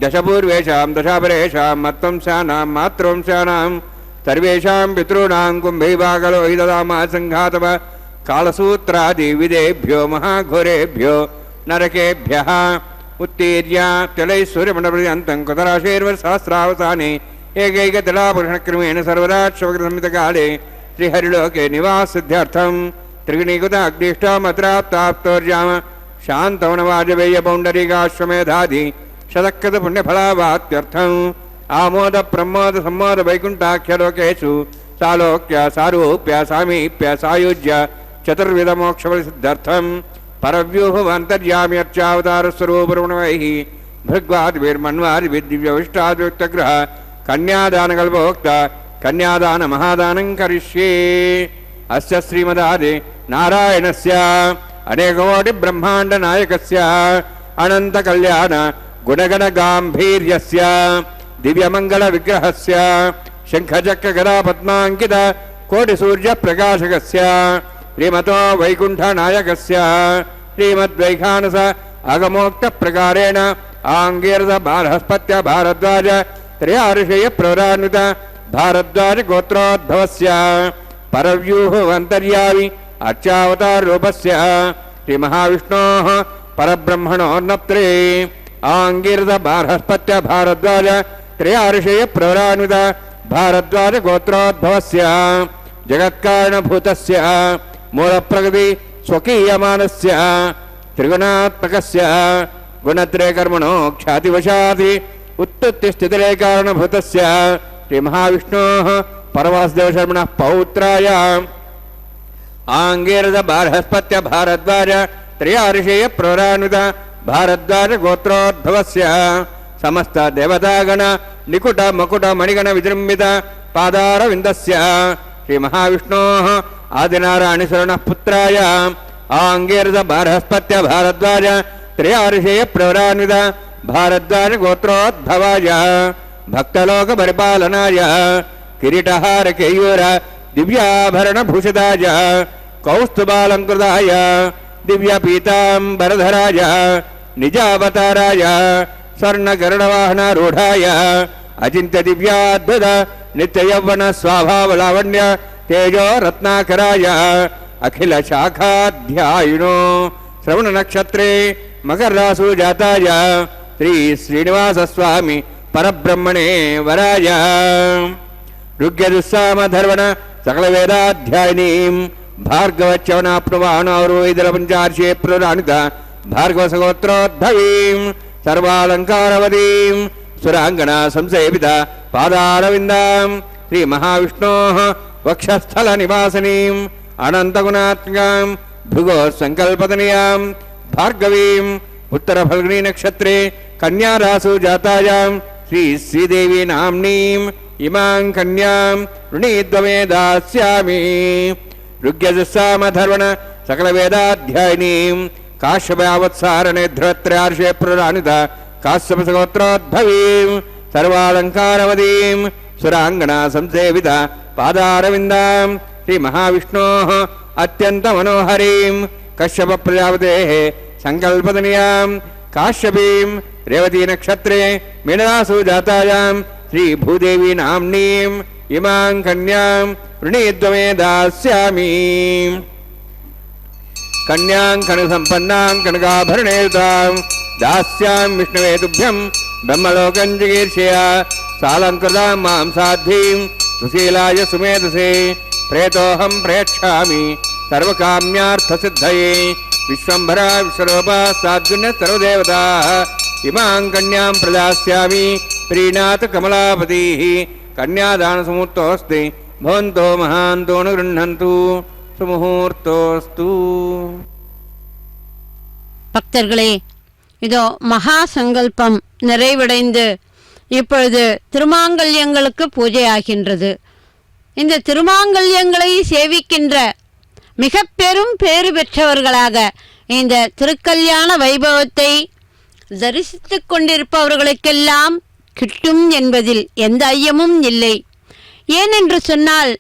B: దశపూర్వేషాం దశాపరేషాం మత్వంశానాం మాతృవంశానాం సర్వేషాం పితॄణాం కుంభైభాగలోహి దదామా సంఘాతవ కాళసూత్రాది విదేభ్యో మహాఘోరేభ్యో నరకేభ్యః ఉత్తీర్య తిలైశ్వర్యమండపర్యంతం కుతరాశేర్వర్సహస్రావసానే ఏకైకతిలాపురుషణక్రమేణ సర్వరాక్షవకృతమితకాలే శ్రీహరిలోకే నివాసిద్ధ్యర్థం త్రిగుణీకృత అగ్నిష్టామత్రాప్తాప్తోర్యామ శాంతవనవాజపేయ పౌండరీకాశ్వమేధాది శతకృత పుణ్యఫలావాత్యర్థం ఆమోద ప్రమోద సంమోద వైకుంఠాఖ్యలోకేషు సాలోక్య సారూప్య సామీప్య సాయుజ్య చతుర్విధ మోక్షఫలసిద్ధ్యర్థం పరవ్యూహమంతర్యామ్యర్చావతారస్వరూపరుణవైః భృగ్వాదిభిర్మన్వాదిభిర్దివ్యవిష్టాద్యుక్తగ్రహ కన్యాదానకల్పోక్త కన్యాదాన మహాదానం కరిష్యే అస్య శ్రీమదాది నారాయణస్య అనేకకోటి బ్రహ్మాండ నాయకస్య అనంత కళ్యాణ గుణగణ గాంభీర్యస్య దివ్యమంగళ విగ్రహస్య శంఖచక్ర గదా పద్మాంకిత కోటి సూర్య ప్రకాశకస్య శ్రీమతో వైకుంఠ నాయకస్య శ్రీమద్వైఖానస అగమోక్త ప్రకారేణ ఆంగీరద బారహస్పత్య భారద్వాజ త్రయార్షయ ప్రవరాన్విత భారద్వాజ గోత్రోద్భవస్య పరవ్యూహమంతర్యామి అర్చావతార రూపస్య శ్రీ మహావిష్ణోః పరబ్రహ్మణోర్నప్త్రే ఆంగీరద బారహస్పత్య భారద్వాజ త్రయార్షయ ప్రవరాన్విత భారద్వాజ గోత్రోద్భవస్య జగత్కారణభూతస్య మూలప్రకృతి స్వకీయమానస్య త్రిగుణాత్మకస్య గుణత్రయకర్మణో ఖ్యాతివశాది ఉత్పత్తిస్థితిరే కారణభూతస్య శ్రీ మహావిష్ణోః పరవాసుదేవశర్మణः పౌత్రాయ ఆంగీరద బారహస్పత్య భారద్వాజ త్రయార్షేయ ప్రవరాన్విత భారద్వాజ గోత్రోద్భవస్య సమస్త దేవతాగణ నికుట మకుట మణిగణ విజృంభిత పాదారవిందస్య శ్రీ మహావిష్ణోః ఆదినారాయణశరణः పుత్రాయ ఆంగీరద బారహస్పత్య భారద్వాజ త్రయార్షేయ ప్రవరాన్విత భారద్వాజ గోత్రోద్భవాయ భక్తలోక పరిపాలనాయ కిరీటహార కేయూర దివ్యాభరణ భూషితాయ కౌస్తుభాలంకృతాయ दिव्यपीताम्बरधराय निजावताराय स्वर्णगरुडवाहनारूढाय अचिन्त्य दिव्याद्भुत नित्ययौवन स्वाभावलावण्य तेजो रत्नाकराय अखिल शाखाध्यायिनो श्रवण नक्षत्रे मकर रासु जाताय श्री श्रीनिवास स्वामी परब्रह्मणे वराय ऋग्यजुस्सामधर्वण सकल वेदाध्यायिनीं भार्गवच्यवनाप्नुवानौरुदल पंचार्षे प्रदानित भार्गव सगोत्रोद्भवीं सर्वालंकारवतीं सुरांगना संसेवित पादारविन्दां श्री महाविष्णोः वक्षस्थल निवासिनीं अनन्तगुणात्मकां भृगो संकल्पतनयां भार्गवीं उत्तर फल्गुनी नक्षत्रे कन्या रासु जातायां श्री श्रीदेवी नाम्नीं इमां कन्यां ऋणीद्वमे दास्यामि ऋग्यजुस्सामधर्वण सकल वेदाध्यायिनीं काश्यपावत्सारणे ध्रुवत्रयार्षे प्रदानित काश्यपसगोत्रोद्भवीं सर्वालंकारवतीं सुरांगना संसेवित पादारविन्दां श्री महाविष्णोः अत्यंत मनोहरीं कश्यप प्रजापतेः संकल्पतनयां काश्यपीं रेवती नक्षत्रे मीनरासु जातायां श्री भूदेवी नाम्नीं इमां कन्यां ऋणीद्वमे दास्यामि कन्यां कनकसम्पन्नां कनकाभरणेयुतां दास्यां विष्णवे तुभ्यं ब्रह्मलोकं जिगीर्षया सालंकृतां मां साध्वीं सुशीलाय सुमेधसे प्रेतोऽहं प्रेक्षामि सर्वकाम्यार्थसिद्धये विश्वम्भरा विश्वरूपा साद्गुण्य सर्वदेवताः इमां कन्यां प्रदास्यामि प्रीणात् कमलापतिः कन्यादानसमुहूर्तोऽस्ति भवन्तो महान्तो न गृह्णन्तु சுமுகூர்த்தோஸ்து.
C: பக்தர்களே, இதோ மகா சங்கல்பம் நிறைவடைந்து இப்பொழுது திருமாங்கல்யங்களுக்கு பூஜை ஆகின்றது. இந்த திருமாங்கல்யங்களை சேவிக்கின்ற மிக பெரும் பேறு பெற்றவர்களாக இந்த திருக்கல்யாண வைபவத்தை தரிசித்து கொண்டிருப்பவர்களுக்கெல்லாம் கிட்டும் என்பதில் எந்த ஐயமும் இல்லை. ஏனென்று சொன்னால்,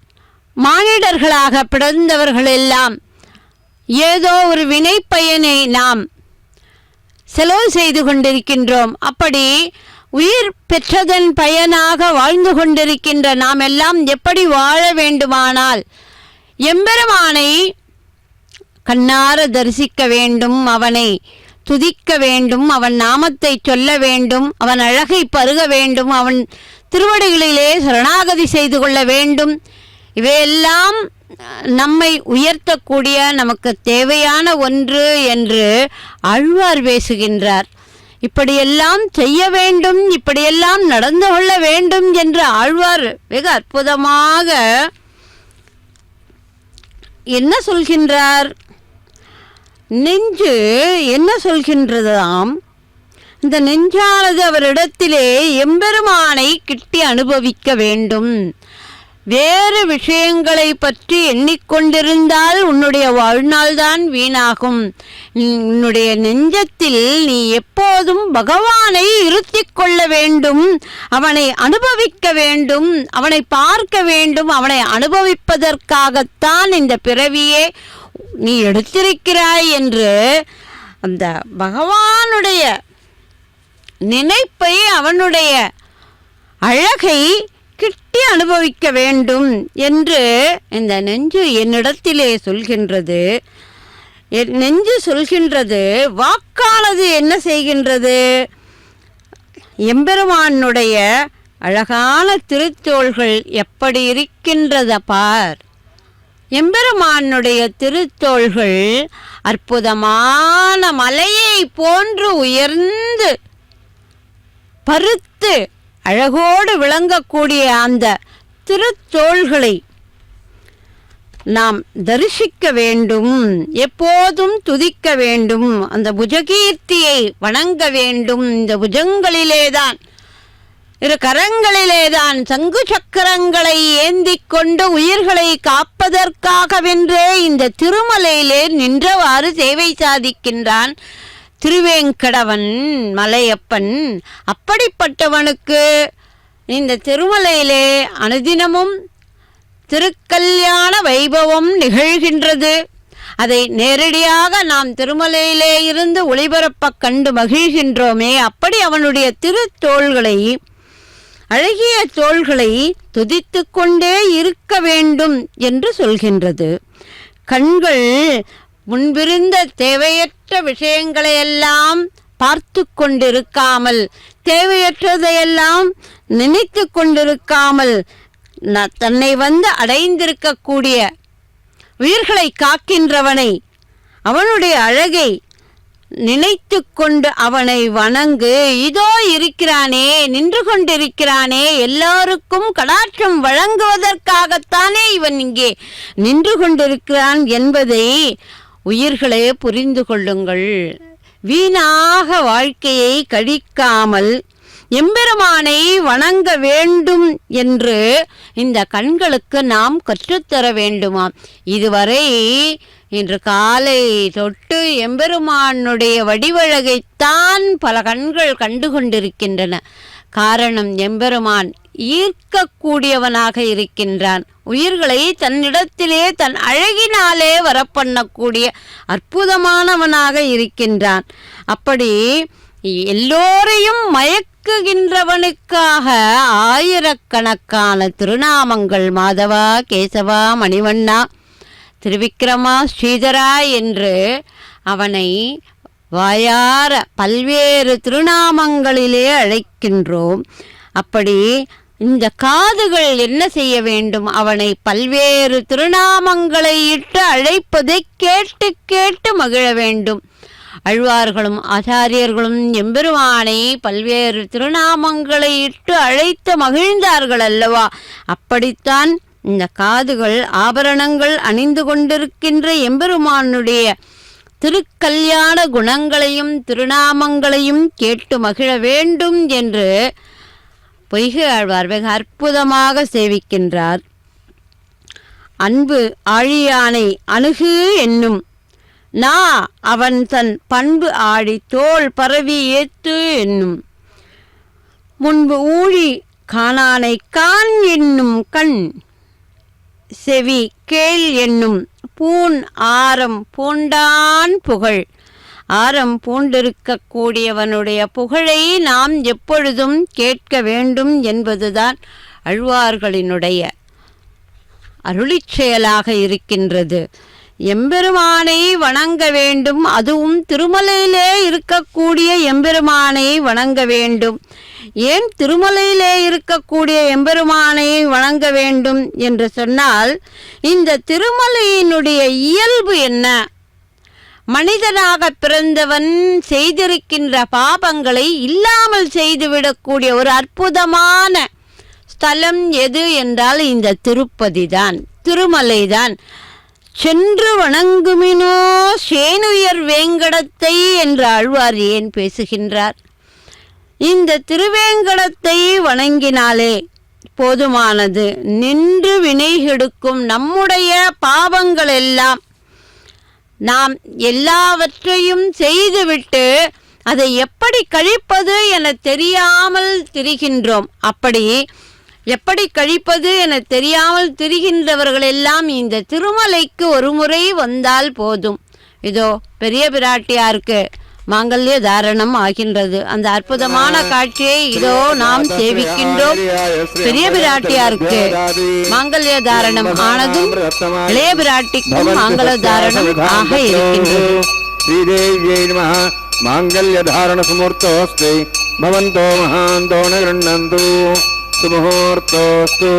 C: மானிடர்களாக பிறந்தவர்களெல்லாம் ஏதோ ஒரு வினை பயனை நாம் செலவு செய்து கொண்டிருக்கின்றோம். அப்படி உயிர் பெற்றதன் பயனாக வாழ்ந்து கொண்டிருக்கின்ற நாம் எல்லாம் எப்படி வாழ வேண்டுமானால் எம்பெருமானை கண்ணார தரிசிக்க வேண்டும், அவனை துதிக்க வேண்டும், அவன் நாமத்தை சொல்ல வேண்டும், அவன் அழகை பருக வேண்டும், அவன் திருவடிகளிலே சரணாகதி செய்து கொள்ள வேண்டும். இவையெல்லாம் நம்மை உயர்த்தக்கூடிய நமக்கு தேவையான ஒன்று என்று ஆழ்வார் பேசுகின்றார். இப்படியெல்லாம் செய்ய வேண்டும், இப்படியெல்லாம் நடந்து கொள்ள வேண்டும் என்று ஆழ்வார் வெகு அற்புதமாக என்ன சொல்கின்றார்? நெஞ்சு என்ன சொல்கின்றதாம்? இந்த நெஞ்சானது அவரிடத்திலே எம்பெருமானை கிட்டி அனுபவிக்க வேண்டும். வேறு விஷயங்களை பற்றி எண்ணிக்கொண்டிருந்தால் உன்னுடைய வாழ்நாள்தான் வீணாகும். உன்னுடைய நெஞ்சத்தில் நீ எப்போதும் பகவானை இருத்திக் கொள்ள வேண்டும், அவனை அனுபவிக்க வேண்டும், அவனை பார்க்க வேண்டும். அவனை அனுபவிப்பதற்காகத்தான் இந்த பிறவியே நீ எடுத்திருக்கிறாய் என்று அந்த பகவானுடைய நினைப்பை, அவனுடைய அழகை கிட்டி அனுபவிக்க வேண்டும் என்று இந்த நெஞ்சு என்னிடத்திலே சொல்கின்றது. நெஞ்சு சொல்கின்றது. வாக்கானது என்ன செய்கின்றது? எம்பெருமானுடைய அழகான திருத்தோள்கள் எப்படி இருக்கின்றத பார். எம்பெருமானுடைய திருத்தோள்கள் அற்புதமான மலையை போன்று உயர்ந்து பருத்து அழகோடு விளங்கக்கூடிய அந்த திருத்தோள்களை நாம் தரிசிக்க வேண்டும், எப்போதும் துதிக்க வேண்டும், அந்த புஜகீர்த்தியை வணங்க வேண்டும். இந்த புஜங்களிலேதான், இரு கரங்களிலேதான் சங்கு சக்கரங்களை ஏந்தி கொண்டு உயிர்களை காப்பதற்காகவென்றே இந்த திருமலையிலே நின்றவாறு சேவை சாதிக்கின்றான் திருவேங்கடவன் மலையப்பன். அப்படிப்பட்டவனுக்கு இந்த திருமலையிலே அனுதினமும் திருக்கல்யாண வைபவம் நிகழ்கின்றது. அதை நேரடியாக நாம் திருமலையிலே இருந்து ஒளிபரப்ப கண்டு மகிழ்கின்றோமே, அப்படி அவனுடைய திருத்தோள்களை, அழகிய தோள்களை துதித்து கொண்டே இருக்க வேண்டும் என்று சொல்கின்றது. கண்கள் முன்பிருந்த தேவையற்ற விஷயங்களையெல்லாம் பார்த்து கொண்டிருக்காமல், தேவையற்றதையெல்லாம் நினைத்து கொண்டிருக்காமல், தன்னை வந்து அடைந்திருக்கக்கூடிய உயிர்களை காக்கின்றவனை, அவனுடைய அழகை நினைத்து கொண்டு அவனை வணங்கு. இதோ இருக்கிறானே, நின்று கொண்டிருக்கிறானே, எல்லாருக்கும் கடாட்சம் வழங்குவதற்காகத்தானே இவன் இங்கே நின்று கொண்டிருக்கிறான் என்பதை உயிர்களே புரிந்து கொள்ளுங்கள். வீணாக வாழ்க்கையை கழிக்காமல் எம்பெருமானை வணங்க வேண்டும் என்று இந்த கண்களுக்கு நாம் கற்றுத்தர வேண்டுமாம். இதுவரை இன்று காலை தொட்டு எம்பெருமானுடைய வடிவழகைத்தான் பல கண்கள் கண்டு கொண்டிருக்கின்றன. காரணம், எம்பெருமான் ஈர்க்கக்கூடியவனாக இருக்கின்றான். உயிர்களை தன்னிடத்திலே தன் அழகினாலே வரப்பண்ணக்கூடிய அற்புதமானவனாக இருக்கின்றான். அப்படி எல்லோரையும் மயக்குகின்றவனுக்காக ஆயிரக்கணக்கான திருநாமங்கள், மாதவா, கேசவா, மணிவண்ணா, திருவிக்கிரமா, ஸ்ரீதரா என்று அவனை வாயார பல்வேறு திருநாமங்களிலே அழைக்கின்றோம். அப்படி இந்த காதுகள் என்ன செய்ய வேண்டும்? அவனை பல்வேறு திருநாமங்களை இட்டு அழைப்பதை கேட்டு கேட்டு மகிழ வேண்டும். அழ்வார்களும் ஆச்சாரியர்களும் எம்பெருமானை பல்வேறு திருநாமங்களை இட்டு அழைத்து மகிழ்ந்தார்கள் அல்லவா? அப்படித்தான் இந்த காதுகள் ஆபரணங்கள் அணிந்து கொண்டிருக்கின்ற எம்பெருமானுடைய திருக்கல்யாண குணங்களையும் திருநாமங்களையும் கேட்டு மகிழ வேண்டும் என்று பொய்கை ஆழ்வார் வெகு அற்புதமாக சேவிக்கின்றார். அன்பு ஆழியானை அணுகு என்னும் நா அவன் தன் பண்பு ஆழி தோள் பரவி ஏத்து என்னும் முன்பு ஊழி காணானை கான் என்னும் கண் செவி கேள் என்னும் பூன் ஆரம் பூண்டான் புகழ். ஆரம் பூண்டிருக்கக்கூடியவனுடைய புகழை நாம் எப்பொழுதும் கேட்க வேண்டும் என்பதுதான் அழ்வார்களினுடைய அருளிச் செயலாக இருக்கின்றது. எம்பெருமானை வணங்க வேண்டும், அதுவும் திருமலையிலே இருக்கக்கூடிய எம்பெருமானை வணங்க வேண்டும். ஏன் திருமலையிலே இருக்கக்கூடிய எம்பெருமானை வணங்க வேண்டும் என்று சொன்னால், இந்த திருமலையினுடைய இயல்பு என்ன? மனிதனாக பிறந்தவன் செய்திருக்கின்ற பாபங்களை இல்லாமல் செய்துவிடக்கூடிய ஒரு அற்புதமான ஸ்தலம் எது என்றால் இந்த திருப்பதிதான், திருமலைதான். சென்று வணங்குமினோ சேனுயர் வேங்கடத்தை என்று ஆழ்வார் ஏன் பேசுகின்றார்? இந்த திருவேங்கடத்தை வணங்கினாலே போதுமானது. நின்று வினை கெடுக்கும் நம்முடைய பாவங்கள் எல்லாம் நாம் எல்லாவற்றையும் செய்துவிட்டு அதை எப்படி கழிப்பது என தெரியாமல் திரிகின்றோம். அப்படி எப்படி கழிப்பது என தெரியாமல் திரிகின்றவர்கள் எல்லாம் இந்த திருமலைக்கு ஒரு முறை வந்தால் போதும். இதோ பெரிய பிராட்டியாருக்கு மாங்கல்ய தாரணம் ஆகின்றது. அந்த அற்புதமான காட்சியை இதோ நாம் சேவிக்கின்றோம். பெரிய பிராட்டியாருக்கு மாங்கல்ய தாரணம் ஆனதும் இளைய பிராட்டிக்கும் மாங்கல்ய தாரணம் ஆக இருக்கின்றது.
B: ஸ்ரீதேவியை நமः. மாங்கல்ய தாரண சுமூர்த்தோஸ்து பவந்தோ மகாந்தோ ந சுமுகூர்த்தோஸ்து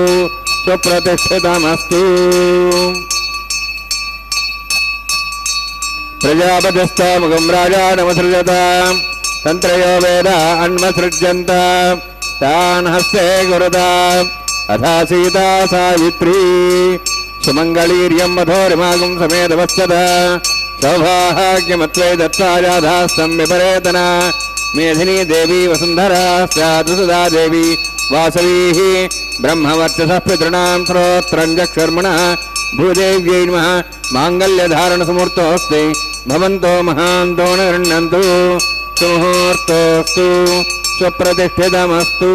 B: சுப்ரதிஷ்டிதமஸ்து. பிரஜாபதிஸ்தமுகம் ராஜா நமசృజత தந்திரயோ வேத அன்மசృஜ்யந்த தான் ஹஸ்தே குருதா அதா சீதா சாவித்ரி சுமங்களீர்யம் மதோரிமாகும் சமேதவஸ்தத சௌபாகியமத்வை தத்தாராதாஸ்தம் விபரேதன மேதினி தேவி வசுந்தரா ஸ்யாதுசுதா தேவி வாசவீः ब्रह्मवर्चसः पितॄणां श्रोत्रञ्जक्षर्मणः भूदेव्यै नमः. माङ्गल्यधारणसमुहूर्तोऽस्ति भवन्तो महान्तो न गृह्णन्तु सुमुहूर्तोऽस्तु स्वप्रतिष्ठितमस्तु.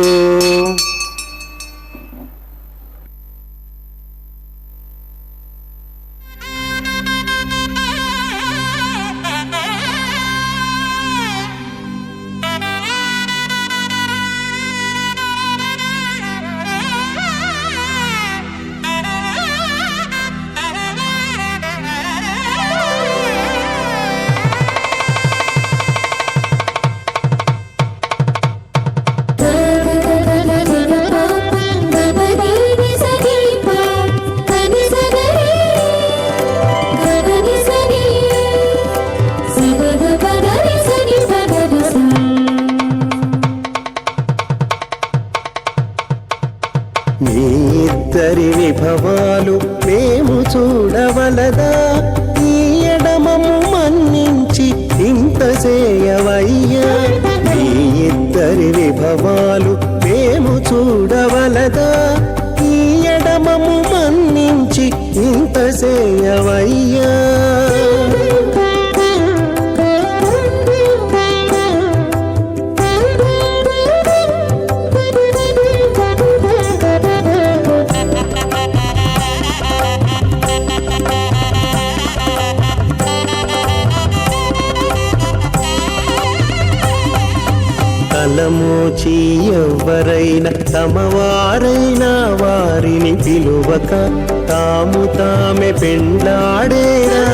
D: సేయవయ్యా మీ ఇద్దరి విభవాలు మేము చూడవలదా ఈ ఎడమము మన్నించి ఇంత సేయవయ్యా తలమోచి ఎవ్వరైనా తమవారైనా వారిని పిలువక తాము తామే పెండ్లాడేరా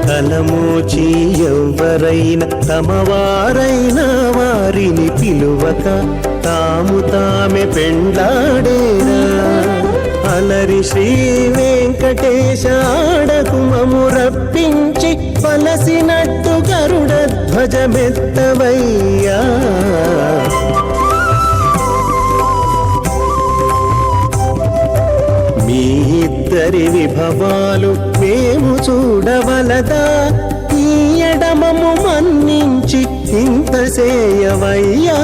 D: తలమోచి ఎవ్వరైనా తమవారైనా వారిని పిలువక తాము తామే పెండ్లాడేరా అలరి శ్రీ వెంకటేశ ఆడకుమము రప్పించి పలసినట్టు గరుడ ధ్వజమెత్తవయ్యా మీ ఇద్దరి విభవాలు మేము చూడవలదా ఈ ఎడమము మన్నించి ఇంత సేయవయ్యా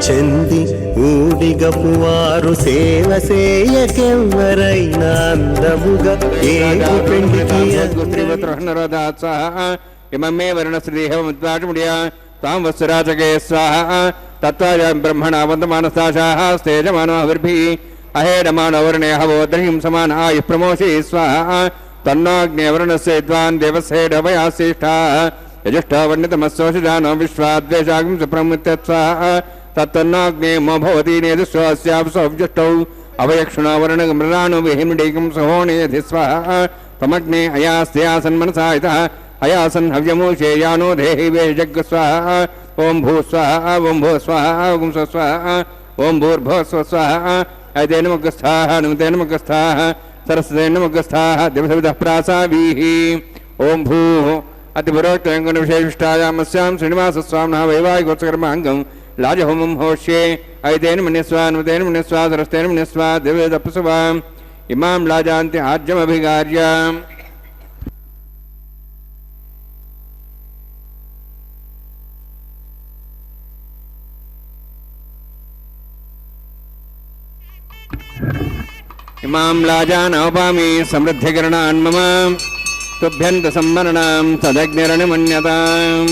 D: చెంది ఊడిగపువారు సేవ సేయకెవ్వరైనా అందముగా ఏగు పెండికి
B: ఇమమే వర్ణశ్రీహముద్వాటముడియా తాం వత్సరాచకే స్వాహ తత్వాయ బ్రహ్మణ వందమానస్తాశాః స్తేజమానో అవిర్భిః అహేడమానవర్ణే హవోద్రహిం సమాన ఆయు ప్రమోషి స్వాహ తన్నోగ్నేవర్ణస్య విద్వాన్ దేవస్యేడభయాశ్రేష్ఠాః యజుష్ఠవర్ణితమస్సోషిజానో విశ్వాద్వేషాగం సుప్రముత్యత్స్వాహ తత్తన్నాగ్నే మో భవతి నేదుస్వాస్యాప్సౌజష్టౌ అవయక్షుణో వర్ణగమృణాను విహిమిడైకం సహోణేధి స్వాహ తమగ్నే అయాస్యాసన్మనసాయితః అయాసన్ హవ్యమూషేయానో దేహి వేజగ్ స్వాహ ఓం భూ స్వాహ ఓం భూ స్వాహ ఓం స్వాహ ఓం భూర్భో స్వాహ ఐతేనముఖస్థాః నమతేనముఖస్థాః సరస్వతేనముఖస్థాః దివసవిదః ప్రాసావీః ఓం భూ అతిపురోక్తయంగుణ విశేషిష్టాయామస్యాం శ్రీనివాసస్వామినः వైవాహికోత్సకర్మాంగం లాజహోమం హోష్యే ఐతేన మన్యస్వా నమతేన మన్యస్వా సరస్తేన మన్యస్వా దివ్యదప్సువా ఇమాం లాజాంతి ఆజ్యమభిగార్య ఇమాం లాజానోపామి సమృద్ధికరణాన్ మమ తుభ్యంత సంవరణాం తదగ్నిరణమన్యతాం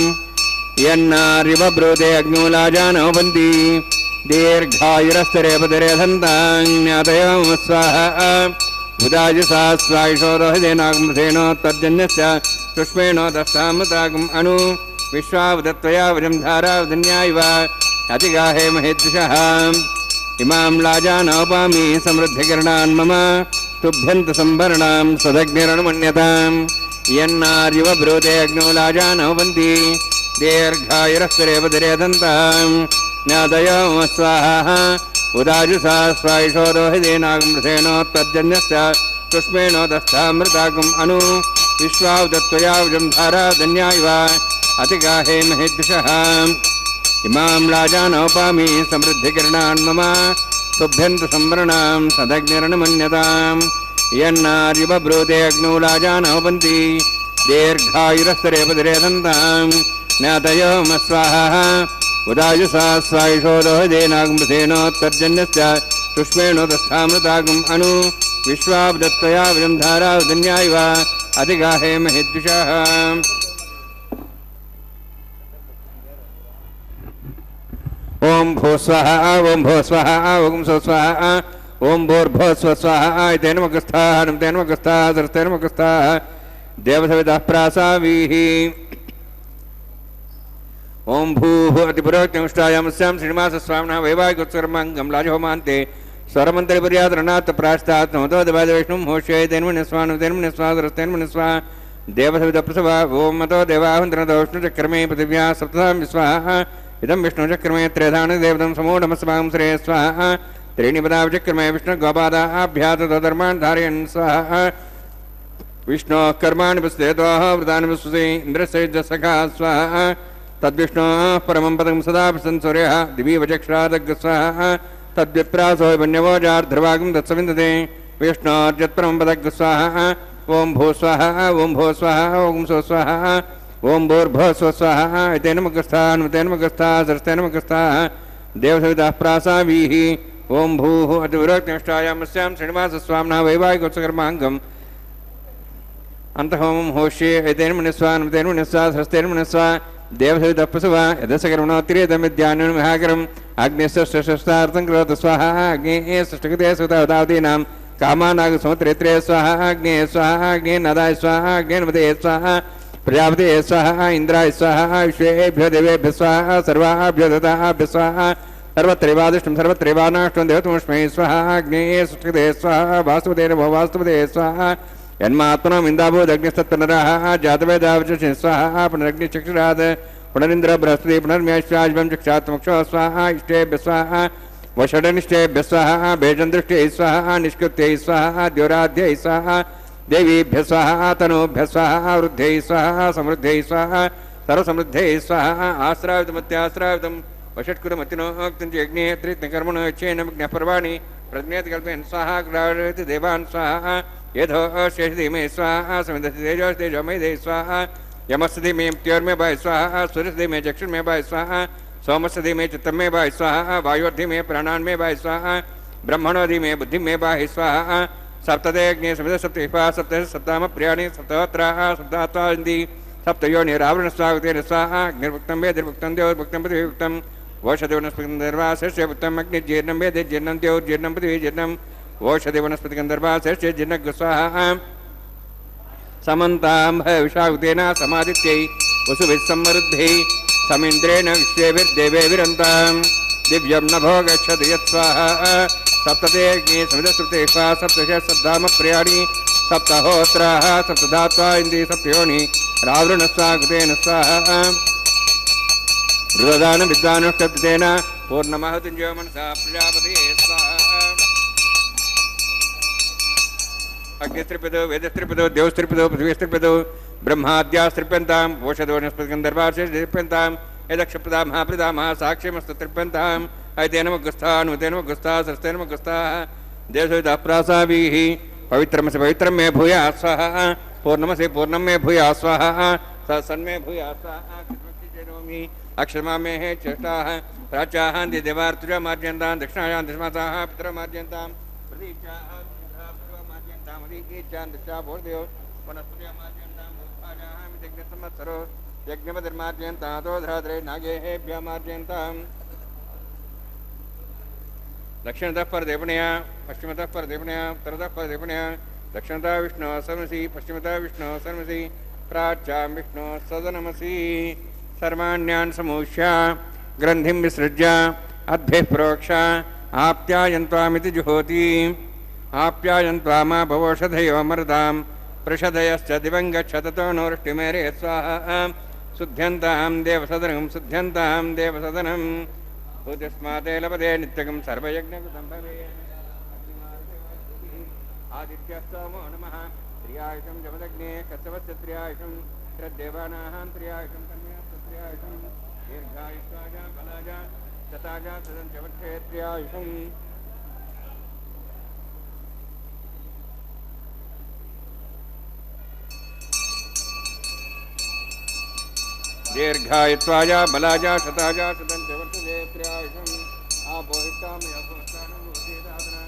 B: యన్నారివ బ్రూతే అగ్నిలాజానోపంతి దీర్ఘాయురస్తరేపతిరేధంతాన్యాతయం స్వాహ ఉదాజసా స్వాయుషోరోహదేనాగమృతేనోత్తర్జన్యస్య సుష్మేణోదస్తామృతాగం అను విశ్వావదత్వయా వజం ధారావధన్యాయివ అతిగాహే మహేద్విషః ఇమాం లాజానోపామి సమృద్ధికరణాన్ మమ తుభ్యంత సంవరణాం సదగ్నిరణమన్యతాం యన్నార్యువ బ్రూతే అగ్నిలాజానోపంతి దీర్ఘాయురస్తరేపతిరేధంతాం జ్ఞాతయో స్వాహ ఉదాజుసా స్వాయుషోరోహిదేనాగమృతేనోత్తర్జన్యస్య సుష్మేణోదస్తామృతాగం అను విశ్వావదత్వయా వజం ధారాధన్యాయివ అతిగాహే మహేద్విషః ఇమాం లాజానోపామి సమృద్ధికరణాన్ మమ తుభ్యంత సంవరణాం సదగ్నిరణమన్యతాం యన్నార్యువ బ్రూతే అగ్నిలాజానోపంతి దీర్ఘాయురస్తరేపతిరేధంతాం జ్ఞాతయో స్వాహ ఉదాజుసా స్వాయుషోరోహిదేనాగమృతేనోత్తర్జన్యస్య సుష్మేణోదస్తామృతాగం అను విశ్వావదత్వయా వజం ధారాధన్యాయివ అతిగాహే మహేద్విషః ఓం భూస్వః ఓం భూస్వః ఓం స్వస్వః ఓం భూర్భువస్వః ఐతేనముఖస్థాః నమతేనముఖస్థాః సరస్తేనముఖస్థాః దేవసవిదః ప్రాసావీః ఓం భూః అతిపురోక్తముష్టాయామస్యాం శ్రీనివాసస్వామినः వైవాహికోత్సకర్మాంగం లాజహోమాంతే స్వరమంత్రిపర్యాదరణాత్ ప్రాశ్చాత్ నమతో దేవాదివిష్ణుం హోష్యే తేన్మన్యస్వా నమతేన్మన్యస్వా సరస్తేన్మన్యస్వా దేవసవిదః ఓం మతో దేవాహంతనతో విష్ణుచక్రమే పృథివ్యా సప్తధాం విశ్వాః ఇదం విష్ణుచక్రమే త్రేధాని దేవతం సమూఢమస్వాం శ్రేయ స్వాహ त्रीणि पदा विचक्रमे विष्णुगोपादाभ्यासधर्मान् धारयन् स्वाहा विष्णोः कर्माणि पुस्तेतोः वृतानि पुस्ते इन्द्रस्य सखा स्वाहा तद्विष्णोः परमं पदं सदा प्रसन् सूर्यः दिवि वचक्षरादग् स्वाहा तद्विप्रासो वन्यवोजार्ध्रवागं तत्सविन्दते विष्णोर्यत्परमं पदग् स्वाहा ओं भू स्वाहा ओं भो स्वाहा ओं सो स्वाहा ओं भूर्भुवः स्वः स्वाहा एतेन मुखस्थः अनुतेन मुखस्थः सरस्तेन मुखस्थः देवसवितः प्रासावीः ओं भूः अतिविरोक्तिष्ठायामस्यां श्रीनिवासस्वामिनः वैवाहिकोत्सकर्माङ्गम् अन्तहोमं होष्ये एतेन मुनिस्वा अनुतेन मुनिस्वा सरस्तेन मुनिस्वा देवसवितः पशुवा यदसकरुणोत्तिरेदमिद्यान्नं महाकरम् अग्निशस्त्रार्थं करोतु स्वाहा अग्नेः सृष्टकृते सुतावतावतीनां कामानागसमुत्रेत्रे स्वाहा अग्नेः स्वाहा अग्नेः नदाय स्वाहा अग्नेः नमते स्वाहा प्रजापते स्वाहा इंद्राय स्वाहा विश्वेभ्यो देवेभ्यः स्वाहा सर्वाभ्यो दत्ताभ्यः स्वाहा सर्वत्रैवादिष्टं सर्वत्रैवानाष्टं देवतमस्मै स्वाहा अग्नेः सृष्टकृते स्वाहा वास्तुपते नमो वास्तुपते स्वाहा यन्मात्मनो इन्दाभूदग्निस्तत्पुनरः जातवेदावचि स्वाहा पुनरग्निचक्षुरात् पुनरिन्द्र बृहस्पति पुनर्म्याश्वाजं चक्षात्मक्षो स्वाहा इष्टेभ्यः स्वाहा वषडनिष्ठेभ्यः स्वाहा भेजन्दृष्ट्यै स्वाहा निष्कृत्यै स्वाहा द्योराध्यै स्वाहा देवीभ्यः स्वाहा तनूभ्यः स्वाहा वृद्ध्यै स्वाहा समृद्ध्यै स्वाहा सर्वसमृद्ध्यै स्वाहा आश्रावितमत्याश्रावितं वषट्कुरमतिनोक्तं च यज्ञे त्रित्नकर्मणो यच्छेन ज्ञपर्वाणि प्रज्ञेति कल्पयन् स्वाहा क्रावयति देवान् स्वाहा यथो शेषधीमे स्वाहा समिधति तेजोस्तेजोमयदे स्वाहा यमस्धीमे मृत्योर्मे भाय स्वाहा सूर्यस्धीमे चक्षुर्मे भाय स्वाहा सोमस्धीमे चित्तमे भाय स्वाहा वायोर्धीमे प्राणान्मे भाय स्वाहा ब्रह्मणोधीमे बुद्धिमे भाय स्वाहा सप्तदे अग्नि समिध सप्तहिपा सप्त सप्ताम प्रियाणि सप्तहोत्राः सप्तात्वान्दी सप्तयोनिरावृण स्वागतेन स्वाहा अग्निर्भुक्तं वेदिर्भुक्तं द्योर्भुक्तं पृथिवीभुक्तं ओषधिवनस्पतिगन्धर्वाशस्य भुक्तं अग्निर्जीर्णं वेदिर्जीर्णं द्योर्जीर्णं पृथिवीजीर्णं ओषधिवनस्पतिगन्धर्वाशस्य जिन्नग् स्वाहा समन्तां विशागतेन समादित्यै वसुभिः समृद्धिः समिन्द्रेण विश्वेभिर्देवेभिरन्तां दिव्यं नभो गच्छति यत्स्वाहा सप्तते अग्नि समिधस्तुतेष्वा सप्तश सप्ताम प्रियाणि सप्तहोत्राः सप्तधात्वा इन्दी सप्तयोनि रावृणस्वागतेन स्वाहा रुददान विद्वानुष्टप्तेन पूर्णमहतिञ्जो मनसा प्रजापते स्वाहा अग्निस्त्रिपितो वेदस्त्रिपितो देवस्त्रिपितो पृथ्वीस्त्रिपितो ब्रह्माद्यास्त्रिप्यन्ताम् ओषधोनिस्पतिगन्धर्वार्षेप्यन्ताम् यदक्षप्रदा महाप्रदा महासाक्ष्यमस्तु त्रिप्यन्ताम् ऐतेन मुखस्थान् उतेन मुखस्थाः सरस्तेन मुखस्थाः देवसवितः प्रासावीः पवित्रमसि पवित्रं मे भूयाः स्वाहा पूर्णमसि पूर्णं मे भूयाः स्वाहा सन्मे भूयाः स्वाहा कृष्णोमि अक्षमा मे हे चेष्टाः प्राच्याः देवार्तुजा मार्जयन्तां दक्षिणायां दशमासाः पितरमार्जयन्तां प्रतीचाः मार्जयन्तां अधीचां दक्षा भोर्देव वनस्पतिः मार्जयन्तां भूपाजाः मितिग्नसंवत्सरो यज्ञपतिर्मार्जयन्तां तोधरात्रे नागेभ्यः मार्जयन्ताम् दक्षिणतः परदेवनया पश्चिमतः परदेवनया उत्तरतः परदेवनया दक्षिणतः विष्णु सर्वसि पश्चिमतः विष्णु सर्वसि प्राच्यां विष्णु सदनमसि सर्वाण्यान् समूष्य ग्रन्थिं विसृज्य अद्भिः प्रोक्ष आप्यायन्त्वामिति जुहोति आप्यायन्त्वामा भवोषधयो मरुतां प्रषधयश्च दिवं गच्छततो नोरुष्टिमेरे स्वाहा शुद्ध्यन्तां देवसदनं भूतस्माते लभते नित्यकं सर्वयज्ञकृतं भवेत् आदित्यस्तमो नमः त्रियायुषं जमदग्ने कस्तवस्य त्रियायुषं श्रद्देवानाः त्रियायुषं कन्यास्य त्रियायुषं दीर्घायुष्याजा बलाजा शताजा सदञ्चवक्षे त्रियायुषम् दीर्घायुत्वाजा बलाजा शताजा सदञ्चवक्षे त्रियायुषम् आपोहितामि अपोहितानं भूतेदादना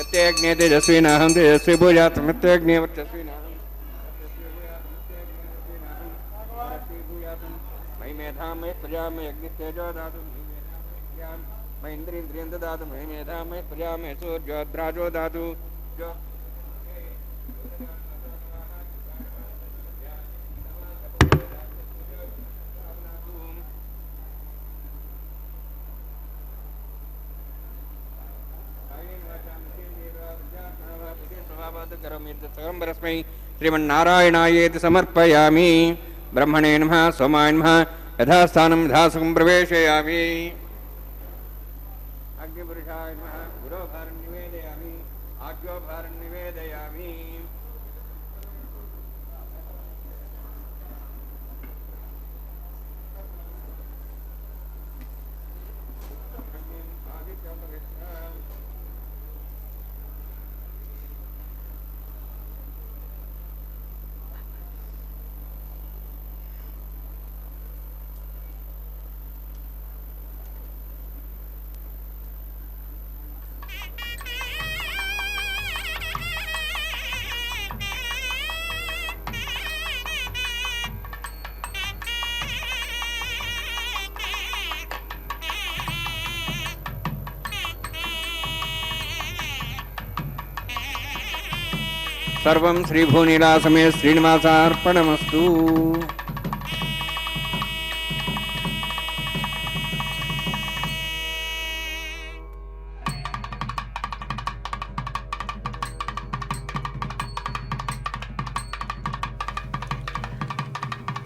B: यत्तेऽग्ने तेजस्विनाहं तेजस्वी भूयात् मृत्युग्ने वर्चस्विनाहं मयि मेधां मयि प्रजा मयि अग्नितेजो दातु मयि इन्द्रियं ददातु मयि मेधां मयि प्रजा मयि सूर्योद्राजो दातु श्रीमन्नारायणायेति समर्पयामि। ब्रह्मणे नमः, सोमाय नमः। यथास्थानं यथासुखं प्रवेशयामि। अग्निपुरुषाय नमः। गुरोभारं निवेदयामि। आज्ञोभारं निवेदयामि। सर्वं श्रीभूनीलासमेत श्रीनिवासार्पणमस्तु।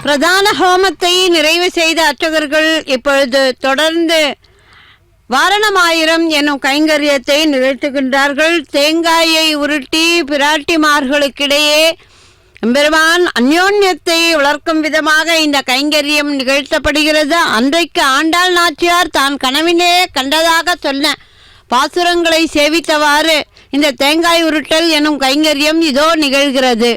C: பிரதான ஹோமத்தை நிறைவு செய்த அர்ச்சகர்கள் இப்பொழுது தொடர்ந்து வாரணமாயிரம் எனும் கைங்கரியத்தை நிகழ்த்துகின்றார்கள். தேங்காயை உருட்டி பிராட்டிமார்களுக்கிடையே எம்பெருமான் அந்யோன்யத்தை வளர்க்கும் விதமாக இந்த கைங்கரியம் நிகழ்த்தப்படுகிறது. அன்றைக்கு ஆண்டாள் நாச்சியார் தான் கனவிலே கண்டதாக சொன்ன பாசுரங்களை சேவித்தவாறு இந்த தேங்காய் உருட்டல் எனும் கைங்கரியம் இதோ நிகழ்கிறது.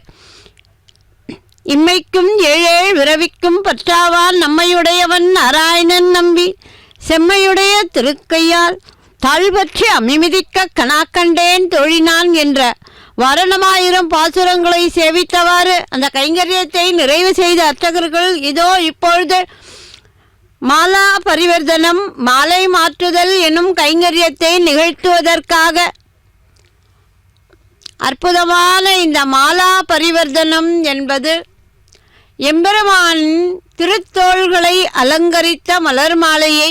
C: இம்மைக்கும் ஏழேழ் விரவிக்கும் பற்றாவான் நம்மையுடையவன் நாராயணன் நம்பி செம்மையுடைய திருக்கையால் தாழ்பற்றி அமிமிதிக்க கணாக்கண்டேன் தோழினான் என்ற வாரணமாயிரம் பாசுரங்களை சேவித்தவாறு அந்த கைங்கரியத்தை நிறைவு செய்த அர்ச்சகர்கள் இதோ இப்பொழுது மாலா பரிவர்த்தனம் மாலை மாற்றுதல் என்னும் கைங்கரியத்தை நிகழ்த்துவதற்காக அற்புதமான இந்த மாலா பரிவர்த்தனம் என்பது எம்பெருமானின் திருத்தோள்களை அலங்கரித்த மலர் மாலையை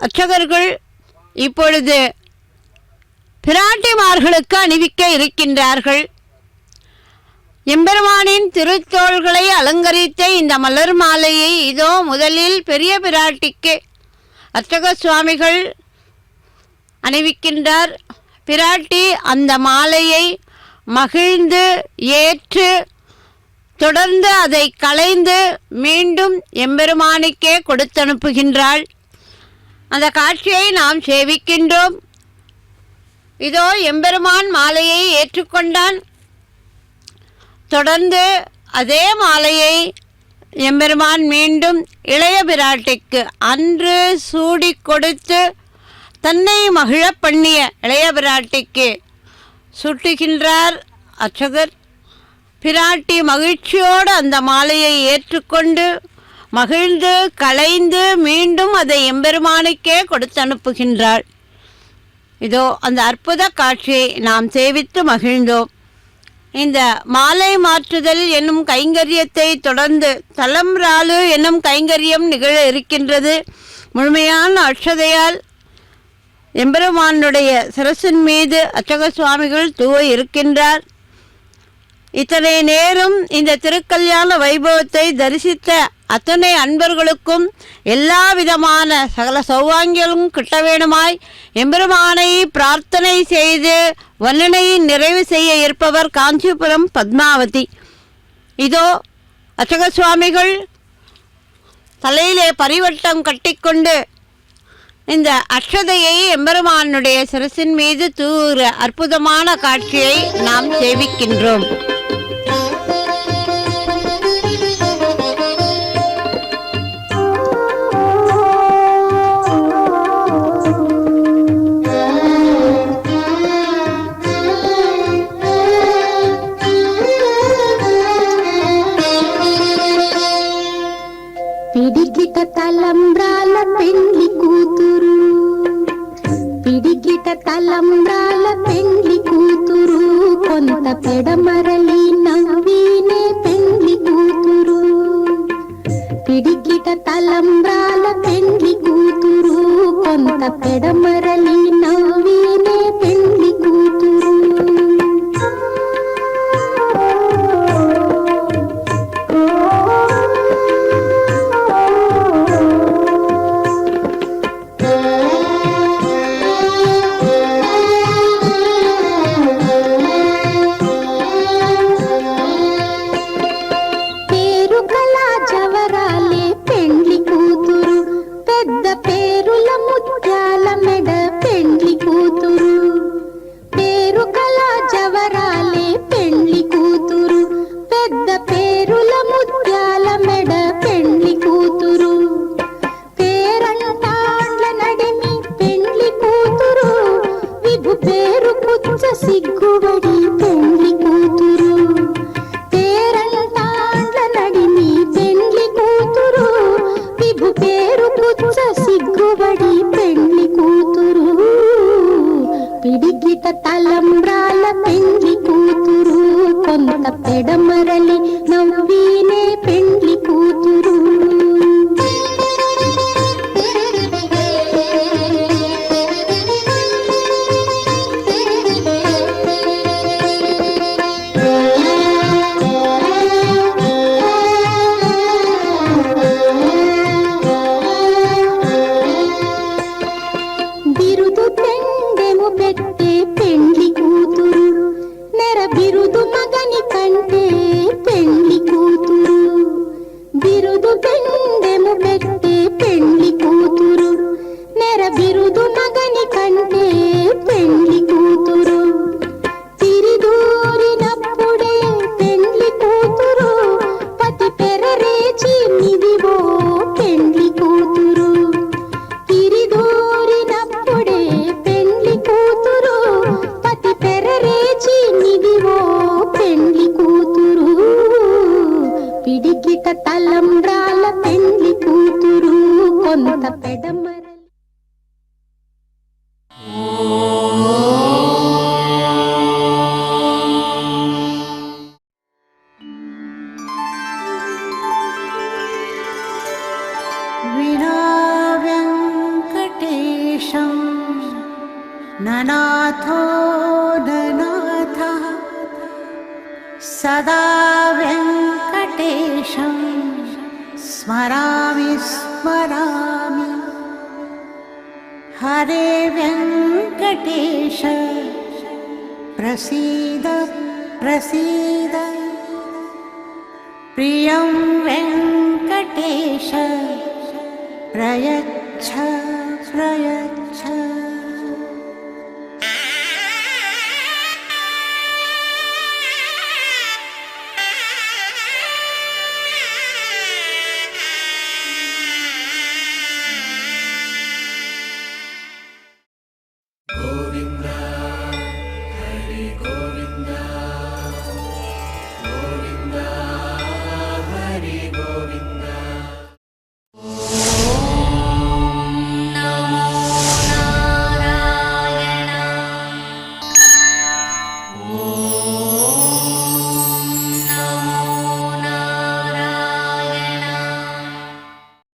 C: அர்ச்சகர்கள் இப்பொழுது பிராட்டிமார்களுக்கு அணிவிக்க இருக்கின்றார்கள். எம்பெருமானின் திருத்தோள்களை அலங்கரித்த இந்த மலர் மாலையை இதோ முதலில் பெரிய பிராட்டிக்கு அர்ச்சக சுவாமிகள் அணிவிக்கின்றார். பிராட்டி அந்த மாலையை மகிழ்ந்து ஏற்று தொடர்ந்து அதை களைந்து மீண்டும் எம்பெருமானுக்கே கொடுத்தனுப்புகின்றாள். அந்த காட்சியை நாம் சேவிக்கின்றோம். இதோ எம்பெருமான் மாலையை ஏற்றுக்கொண்டான். தொடர்ந்து அதே மாலையை எம்பெருமான் மீண்டும் இளைய பிராட்டிக்கு அன்று சூடி கொடுத்து தன்னை மகிழ பண்ணிய இளைய பிராட்டிக்கு சூட்டுகின்றார் அர்ச்சகர். பிராட்டி மகிழ்ச்சியோடு அந்த மாலையை ஏற்றுக்கொண்டு மகிழ்ந்து களைந்து மீண்டும் அதை எம்பெருமானுக்கே கொடுத்து அனுப்புகின்றாள். இதோ அந்த அற்புத காட்சியை நாம் சேவித்து மகிழ்ந்தோம். இந்த மாலை மாற்றுதல் என்னும் கைங்கரியத்தை தொடர்ந்து தலம்ராலு என்னும் கைங்கரியம் நிகழ இருக்கின்றது. முழுமையான அட்சதையால் எம்பெருமானுடைய சிரசின் மீது அர்ச்சக சுவாமிகள் தூவ இருக்கின்றார். இத்தனை நேரம் இந்த திருக்கல்யாண வைபவத்தை தரிசித்த அத்தனை அன்பர்களுக்கும் எல்லா விதமான சகல சௌவாங்கியலும் கிட்ட வேணுமாய் எம்பெருமானை பிரார்த்தனை செய்து வர்ணனையை நிறைவு செய்ய இருப்பவர் காஞ்சிபுரம் பத்மாவதி. இதோ அர்ச்சக சுவாமிகள் தலையிலே பரிவட்டம் கட்டிக்கொண்டு இந்த அக்ஷதையை எம்பெருமானுடைய சிரசின் மீது தூர அற்புதமான காட்சியை நாம் சேவிக்கின்றோம்.
E: పిడికిట తలంబ్రాల పెండ్లి కూతురు, పిడికిట తలంబ్రాల పెండ్లి కూతురు, కొంత పెడమరలి నవ్వినే పెండ్లి కూతురు. పిడికిట తలంబ్రాల పెండ్లి కూతురు, కొంత పెడమరలి నవ్వినే పెండ్లి కూతురు. చెక్కిట తలంబ్రాల పెండ్లి కూతురు కొంత పెడమరలి.
F: विना वेङ्कटेशं ननाथो ननाथः सदा वेङ्कटेशं स्मरामि स्मरामि. हरे वेङ्कटेश प्रसीद प्रसीद. प्रियं वेङ्कटेश प्रयच्छ प्रयच्छ.